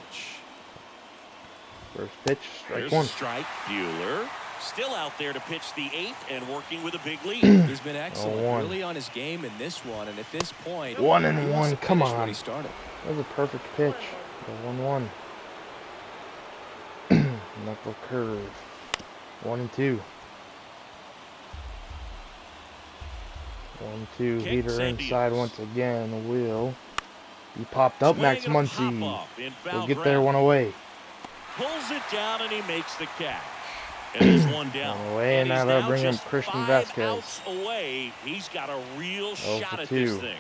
[SPEAKER 1] First pitch, strike
[SPEAKER 2] There's
[SPEAKER 1] one.
[SPEAKER 2] a strike. Bueller still out there to pitch the 8th and working with a big lead.
[SPEAKER 5] He's been excellent,
[SPEAKER 1] 0-1.
[SPEAKER 5] really on his game in this one, and at this point,
[SPEAKER 1] 1-1.
[SPEAKER 5] he
[SPEAKER 1] Come
[SPEAKER 5] finished
[SPEAKER 1] on.
[SPEAKER 5] what he started.
[SPEAKER 1] That was a perfect pitch. 1-1. Knuckle curve. 1-2. 1-2.
[SPEAKER 2] Kicks
[SPEAKER 1] Heater
[SPEAKER 2] and
[SPEAKER 1] inside
[SPEAKER 2] deals.
[SPEAKER 1] once again. Will be popped up.
[SPEAKER 2] Swing
[SPEAKER 1] Max
[SPEAKER 2] and a
[SPEAKER 1] Muncy
[SPEAKER 2] pop-up in foul
[SPEAKER 1] will get there,
[SPEAKER 2] ground.
[SPEAKER 1] one away.
[SPEAKER 2] Pulls it down and he makes the catch. And there's one down.
[SPEAKER 1] One away, and
[SPEAKER 2] he's
[SPEAKER 1] now they'll bring up
[SPEAKER 2] just
[SPEAKER 1] Christian
[SPEAKER 2] 5
[SPEAKER 1] Vasquez.
[SPEAKER 2] outs away. He's got a real
[SPEAKER 1] 0
[SPEAKER 2] shot
[SPEAKER 1] for
[SPEAKER 2] at
[SPEAKER 1] 2.
[SPEAKER 2] this thing.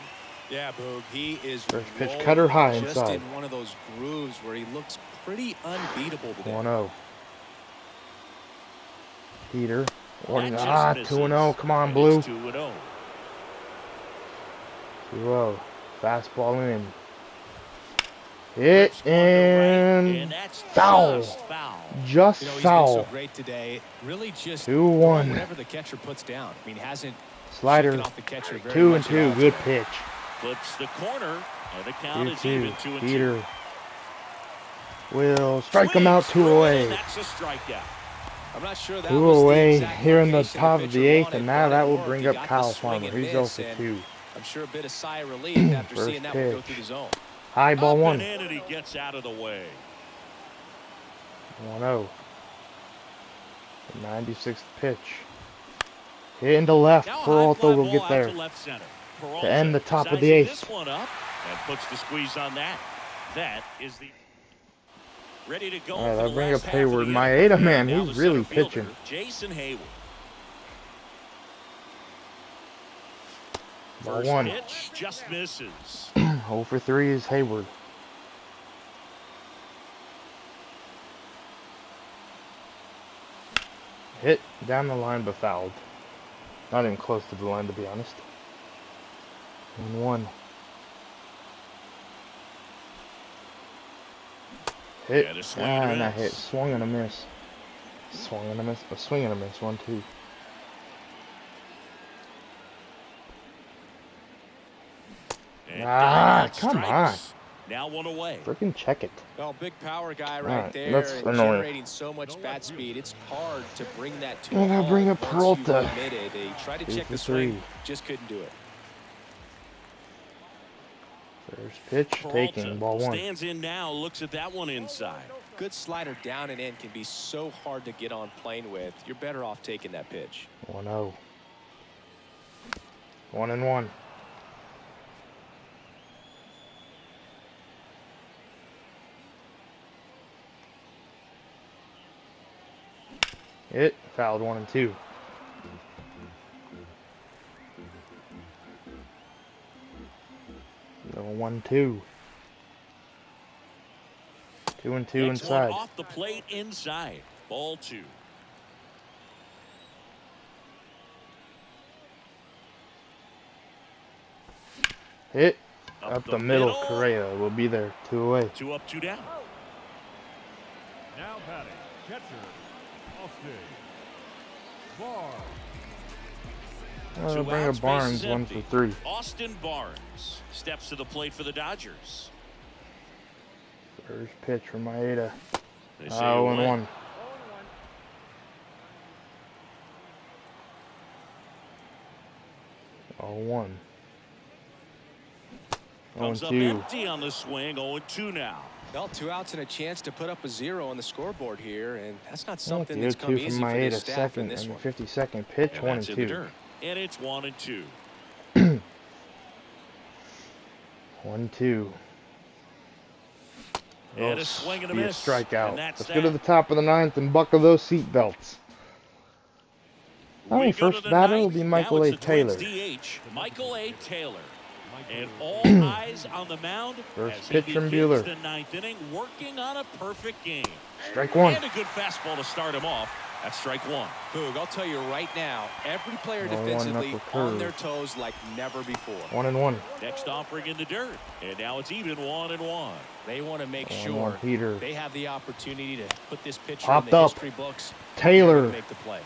[SPEAKER 3] Yeah, Boog, he is
[SPEAKER 1] First pitch
[SPEAKER 3] rolling
[SPEAKER 1] cutter high
[SPEAKER 5] Just
[SPEAKER 1] inside.
[SPEAKER 5] in one of those grooves where he looks pretty unbeatable today.
[SPEAKER 1] 1-0. Heater.
[SPEAKER 2] That just misses.
[SPEAKER 1] 2-0. Come on,
[SPEAKER 2] And
[SPEAKER 1] Blue.
[SPEAKER 2] it's 2-0.
[SPEAKER 1] 2-0. Fastball in. Hit
[SPEAKER 2] First one to right,
[SPEAKER 1] and
[SPEAKER 2] that's
[SPEAKER 1] foul.
[SPEAKER 2] just foul.
[SPEAKER 1] Just
[SPEAKER 5] You know, he's been
[SPEAKER 1] foul.
[SPEAKER 5] so great today. Really just
[SPEAKER 1] 2-1.
[SPEAKER 5] whatever the catcher puts down. I mean, hasn't
[SPEAKER 1] Slider.
[SPEAKER 5] shaken off the catcher very
[SPEAKER 1] 2-2.
[SPEAKER 5] much at all
[SPEAKER 1] Good
[SPEAKER 5] today.
[SPEAKER 1] pitch.
[SPEAKER 2] Flips the corner, and the count is even
[SPEAKER 1] 2-2.
[SPEAKER 2] 2-2.
[SPEAKER 1] Heater. Will strike him
[SPEAKER 2] Swings
[SPEAKER 1] out. 2
[SPEAKER 2] through it,
[SPEAKER 1] away.
[SPEAKER 2] and that's a strikeout.
[SPEAKER 5] I'm not sure that
[SPEAKER 1] 2
[SPEAKER 5] was the
[SPEAKER 1] away
[SPEAKER 5] exact
[SPEAKER 1] here in the
[SPEAKER 5] location
[SPEAKER 1] top of
[SPEAKER 5] pitcher
[SPEAKER 1] the 8th,
[SPEAKER 5] wanted,
[SPEAKER 1] and now
[SPEAKER 5] but
[SPEAKER 1] that
[SPEAKER 5] it
[SPEAKER 1] will
[SPEAKER 5] worked.
[SPEAKER 1] bring
[SPEAKER 5] He
[SPEAKER 1] up
[SPEAKER 5] got the
[SPEAKER 1] Kyle
[SPEAKER 5] swing
[SPEAKER 1] Farmer.
[SPEAKER 5] and
[SPEAKER 1] He's 0
[SPEAKER 5] miss,
[SPEAKER 1] for
[SPEAKER 5] and
[SPEAKER 1] 2.
[SPEAKER 5] I'm sure a bit of sigh of relief after
[SPEAKER 1] First
[SPEAKER 5] seeing that one go
[SPEAKER 1] pitch.
[SPEAKER 5] through the zone.
[SPEAKER 1] High ball
[SPEAKER 2] Up
[SPEAKER 1] 1.
[SPEAKER 2] and in, and he gets out of the way.
[SPEAKER 1] 1-0. The 96th pitch. Hit into left.
[SPEAKER 2] Now a high
[SPEAKER 1] Peralta
[SPEAKER 2] fly
[SPEAKER 1] will
[SPEAKER 2] ball
[SPEAKER 1] get
[SPEAKER 2] out
[SPEAKER 1] there.
[SPEAKER 2] to left center.
[SPEAKER 1] To end the top of the
[SPEAKER 2] sizing
[SPEAKER 1] 8th.
[SPEAKER 2] This one up and puts the squeeze on that. That is the ready to go.
[SPEAKER 1] All right,
[SPEAKER 2] for
[SPEAKER 1] I'll
[SPEAKER 2] the
[SPEAKER 1] bring
[SPEAKER 2] last
[SPEAKER 1] up
[SPEAKER 2] half of
[SPEAKER 1] Hayward.
[SPEAKER 2] the
[SPEAKER 1] Maeda,
[SPEAKER 2] inning.
[SPEAKER 1] man,
[SPEAKER 2] Now
[SPEAKER 1] he's
[SPEAKER 2] the
[SPEAKER 1] really
[SPEAKER 2] center fielder,
[SPEAKER 1] pitching.
[SPEAKER 2] Jason Hayward.
[SPEAKER 1] Ball
[SPEAKER 2] First
[SPEAKER 1] 1.
[SPEAKER 2] pitch just misses.
[SPEAKER 1] 0 for 3 is Hayward. Hit down the line but fouled. Not even close to the line, to be honest. 1-1. Hit.
[SPEAKER 2] And a swing and a
[SPEAKER 1] And that
[SPEAKER 2] miss.
[SPEAKER 1] hit. Swung and a miss. Swung and a miss. A swing and a miss. 1-2.
[SPEAKER 2] And
[SPEAKER 1] Ah,
[SPEAKER 2] down,
[SPEAKER 1] come
[SPEAKER 2] strikes. Now one away.
[SPEAKER 1] Freaking check it.
[SPEAKER 5] Well, big power guy
[SPEAKER 1] All
[SPEAKER 5] right
[SPEAKER 1] right,
[SPEAKER 5] there,
[SPEAKER 1] that's
[SPEAKER 5] and
[SPEAKER 1] annoying.
[SPEAKER 5] generating so much bat speed. It's hard to bring that to
[SPEAKER 1] And
[SPEAKER 5] a
[SPEAKER 1] I'll
[SPEAKER 5] halt
[SPEAKER 1] bring up
[SPEAKER 5] once
[SPEAKER 1] Peralta.
[SPEAKER 5] you've committed. He tried to
[SPEAKER 1] 2
[SPEAKER 5] check
[SPEAKER 1] for
[SPEAKER 5] the swing,
[SPEAKER 1] 3.
[SPEAKER 5] just couldn't do it.
[SPEAKER 1] First pitch taking.
[SPEAKER 2] Peralta
[SPEAKER 1] Ball 1.
[SPEAKER 2] stands in now, looks at that one inside.
[SPEAKER 5] Good slider down and in can be so hard to get on plane with. You're better off taking that pitch.
[SPEAKER 1] 1-0. 1-1. Hit. Fouled 1-2. Little 1-2. 2-2
[SPEAKER 2] Next one
[SPEAKER 1] inside.
[SPEAKER 2] off the plate inside. Ball 2.
[SPEAKER 1] Hit. Up the middle. Correa will be there. 2 away.
[SPEAKER 2] 2 up, 2 down.
[SPEAKER 4] Now batting, catcher, Austin Barnes.
[SPEAKER 1] Well,
[SPEAKER 2] Two
[SPEAKER 1] bring
[SPEAKER 2] outs,
[SPEAKER 1] up Barnes.
[SPEAKER 2] bases
[SPEAKER 1] 1 for
[SPEAKER 2] empty.
[SPEAKER 1] 3.
[SPEAKER 2] Austin Barnes steps to the plate for the Dodgers.
[SPEAKER 1] First pitch from Maeda.
[SPEAKER 2] They say
[SPEAKER 1] 0-1. 0-1.
[SPEAKER 2] Comes up
[SPEAKER 1] 0-2.
[SPEAKER 2] empty on the swing. 0-2 now.
[SPEAKER 5] Well, 2 outs and a chance to put up a 0 on the scoreboard here, and that's not
[SPEAKER 1] Oh,
[SPEAKER 5] something
[SPEAKER 1] the
[SPEAKER 5] that's come
[SPEAKER 1] 0-2
[SPEAKER 5] easy
[SPEAKER 1] from
[SPEAKER 5] for this
[SPEAKER 1] Maeda.
[SPEAKER 5] staff in
[SPEAKER 1] Second
[SPEAKER 5] this
[SPEAKER 1] and
[SPEAKER 5] one.
[SPEAKER 1] 52nd pitch.
[SPEAKER 2] And
[SPEAKER 1] 1
[SPEAKER 2] that's
[SPEAKER 1] and
[SPEAKER 2] in the
[SPEAKER 1] 2.
[SPEAKER 2] dirt. And it's 1-2.
[SPEAKER 1] 1-2.
[SPEAKER 2] And a swing and a
[SPEAKER 1] Be
[SPEAKER 2] miss.
[SPEAKER 1] strikeout.
[SPEAKER 2] And that's
[SPEAKER 1] Let's go to
[SPEAKER 2] that.
[SPEAKER 1] the top of the 9th and buckle those seat belts.
[SPEAKER 2] We
[SPEAKER 1] Our
[SPEAKER 2] go to
[SPEAKER 1] first
[SPEAKER 2] the
[SPEAKER 1] batter will
[SPEAKER 2] ninth.
[SPEAKER 1] be
[SPEAKER 2] Now
[SPEAKER 1] Michael A.
[SPEAKER 2] it's the Twins
[SPEAKER 1] Taylor.
[SPEAKER 2] DH, Michael A. Taylor. And all eyes on the mound
[SPEAKER 1] First
[SPEAKER 2] as
[SPEAKER 1] pitch
[SPEAKER 2] he
[SPEAKER 1] from
[SPEAKER 2] begins
[SPEAKER 1] Buehler.
[SPEAKER 2] the ninth inning, working on a perfect game.
[SPEAKER 1] Strike one.
[SPEAKER 2] And a good fastball to start him off. That's strike one.
[SPEAKER 3] Boog, I'll tell you right now, every player
[SPEAKER 1] 0-1
[SPEAKER 3] defensively
[SPEAKER 1] knuckle
[SPEAKER 3] on
[SPEAKER 1] curve.
[SPEAKER 3] their toes like never before.
[SPEAKER 1] 1-1.
[SPEAKER 2] Next offering in the dirt. And now it's even 1-1.
[SPEAKER 5] They want to make
[SPEAKER 1] 1-1
[SPEAKER 5] sure
[SPEAKER 1] Peter.
[SPEAKER 5] they have the opportunity to put this pitcher
[SPEAKER 1] Popped
[SPEAKER 5] in the
[SPEAKER 1] up.
[SPEAKER 5] history books.
[SPEAKER 1] Taylor.
[SPEAKER 5] To make the play.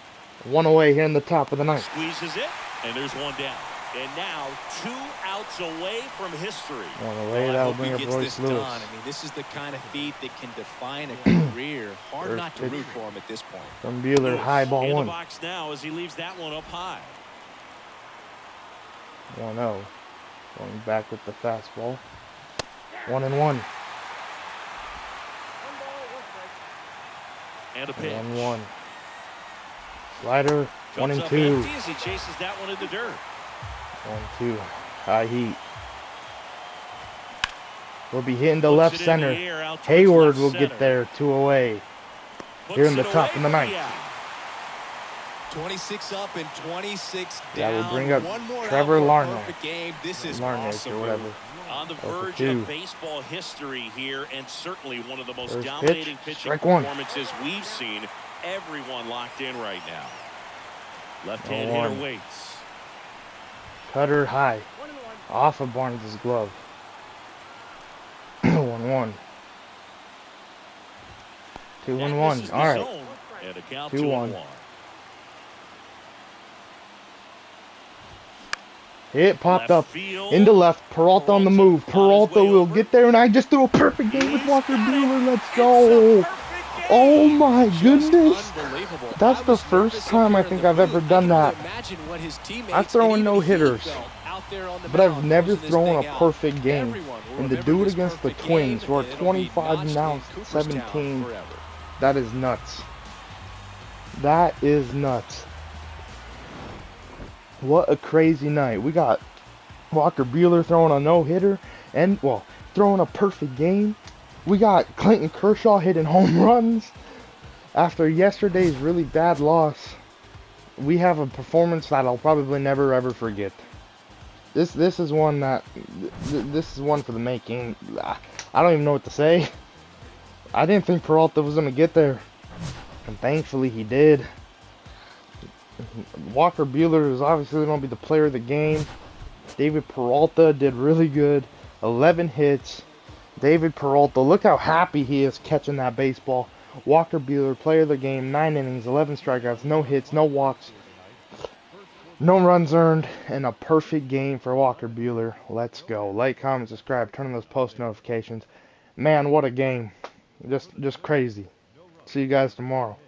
[SPEAKER 1] One away here in the top of the ninth.
[SPEAKER 2] Squeezes it, and there's one down. And now 2 outs away from history.
[SPEAKER 1] One away,
[SPEAKER 3] I
[SPEAKER 1] that'll
[SPEAKER 3] hope
[SPEAKER 1] bring
[SPEAKER 3] he
[SPEAKER 1] up
[SPEAKER 3] gets
[SPEAKER 1] Royce
[SPEAKER 3] this
[SPEAKER 1] Lewis.
[SPEAKER 3] done. I mean, this is the kind of feat that can define a career. Hard
[SPEAKER 1] First
[SPEAKER 3] not to
[SPEAKER 1] pitch
[SPEAKER 3] root for him at this point.
[SPEAKER 1] From Buehler, high ball
[SPEAKER 2] in
[SPEAKER 1] one.
[SPEAKER 2] the box now as he leaves that one up high.
[SPEAKER 1] 1-0. Going back with the fastball. 1-1.
[SPEAKER 2] And a pitch.
[SPEAKER 1] 1-1. Slider.
[SPEAKER 2] Comes up
[SPEAKER 1] 1-2.
[SPEAKER 2] empty as he chases that one in the dirt.
[SPEAKER 1] 1-2. High heat. We'll be hitting to
[SPEAKER 2] Puts
[SPEAKER 1] left
[SPEAKER 2] it in
[SPEAKER 1] center.
[SPEAKER 2] the air, out towards
[SPEAKER 1] Hayward
[SPEAKER 2] left
[SPEAKER 1] will
[SPEAKER 2] center.
[SPEAKER 1] get there. 2 away.
[SPEAKER 2] Puts
[SPEAKER 1] Here in the
[SPEAKER 2] it
[SPEAKER 1] top
[SPEAKER 2] away
[SPEAKER 1] of the
[SPEAKER 2] for
[SPEAKER 1] ninth.
[SPEAKER 2] out.
[SPEAKER 3] 26 up and 26
[SPEAKER 1] That
[SPEAKER 3] down.
[SPEAKER 1] will bring up
[SPEAKER 3] One more
[SPEAKER 1] Trevor
[SPEAKER 3] out for a
[SPEAKER 1] Larnell.
[SPEAKER 3] perfect game. This is
[SPEAKER 1] Larnach
[SPEAKER 3] awesome.
[SPEAKER 1] or whatever.
[SPEAKER 2] On the
[SPEAKER 1] for
[SPEAKER 2] verge
[SPEAKER 1] 2.
[SPEAKER 2] of baseball history here, and certainly one of the most
[SPEAKER 1] First
[SPEAKER 2] dominating
[SPEAKER 1] pitch,
[SPEAKER 2] pitching
[SPEAKER 1] strike one.
[SPEAKER 2] performances we've seen. Everyone locked in right now. Left-hand
[SPEAKER 1] 0-1.
[SPEAKER 2] hitter waits.
[SPEAKER 1] Cutter high. Off of Barnes' glove. 1-1.
[SPEAKER 2] That
[SPEAKER 1] 2-1.
[SPEAKER 2] misses the
[SPEAKER 1] All right.
[SPEAKER 2] zone, and a count
[SPEAKER 1] 2-1.
[SPEAKER 2] 2-1.
[SPEAKER 1] It popped
[SPEAKER 2] Left
[SPEAKER 1] up
[SPEAKER 2] field.
[SPEAKER 1] into left. Peralta on the move.
[SPEAKER 2] on his
[SPEAKER 1] Peralta
[SPEAKER 2] way
[SPEAKER 1] will
[SPEAKER 2] over.
[SPEAKER 1] get there, and I just threw a perfect game with
[SPEAKER 2] He's
[SPEAKER 1] Walker
[SPEAKER 2] got it.
[SPEAKER 1] Buehler. Let's
[SPEAKER 2] It's
[SPEAKER 1] go.
[SPEAKER 2] a perfect game.
[SPEAKER 1] Oh my
[SPEAKER 3] Just
[SPEAKER 1] goodness.
[SPEAKER 3] unbelievable.
[SPEAKER 1] That's
[SPEAKER 3] I
[SPEAKER 1] the
[SPEAKER 3] was
[SPEAKER 1] first
[SPEAKER 3] nervous up
[SPEAKER 1] time I
[SPEAKER 3] here in
[SPEAKER 1] think
[SPEAKER 3] the
[SPEAKER 1] I've
[SPEAKER 3] booth.
[SPEAKER 1] ever done
[SPEAKER 3] I
[SPEAKER 1] that.
[SPEAKER 3] can only imagine what his teammates
[SPEAKER 1] I've thrown
[SPEAKER 3] and even
[SPEAKER 1] no
[SPEAKER 3] he
[SPEAKER 1] hitters,
[SPEAKER 3] felt out there on the
[SPEAKER 1] but I've
[SPEAKER 3] mound
[SPEAKER 1] never
[SPEAKER 3] closing this
[SPEAKER 1] thrown a
[SPEAKER 3] thing out.
[SPEAKER 1] perfect game.
[SPEAKER 3] Everyone will
[SPEAKER 1] And to
[SPEAKER 3] remember
[SPEAKER 1] do it
[SPEAKER 3] this
[SPEAKER 1] against the
[SPEAKER 3] perfect
[SPEAKER 1] Twins,
[SPEAKER 3] game,
[SPEAKER 1] who are
[SPEAKER 3] and it'll be
[SPEAKER 1] 25
[SPEAKER 3] notched
[SPEAKER 1] now,
[SPEAKER 3] in Cooperstown
[SPEAKER 1] 17,
[SPEAKER 3] forever.
[SPEAKER 1] that is nuts. That is nuts. What a crazy night. We got Walker Buehler throwing a no-hitter and, well, throwing a perfect game. We got Clayton Kershaw hitting home runs. After yesterday's really bad loss, we have a performance that I'll probably never ever forget. This is one that this is one for the making. I don't even know what to say. I didn't think Peralta was gonna get there, and thankfully he did. Walker Buehler is obviously gonna be the player of the game. David Peralta did really good. 11 hits. David Peralta, look how happy he is catching that baseball. Walker Buehler, player of the game, 9 innings, 11 strikeouts, no hits, no walks, no runs earned, and a perfect game for Walker Buehler. Let's go. Like, comment, subscribe, turn on those post notifications. Man, what a game. Just crazy. See you guys tomorrow.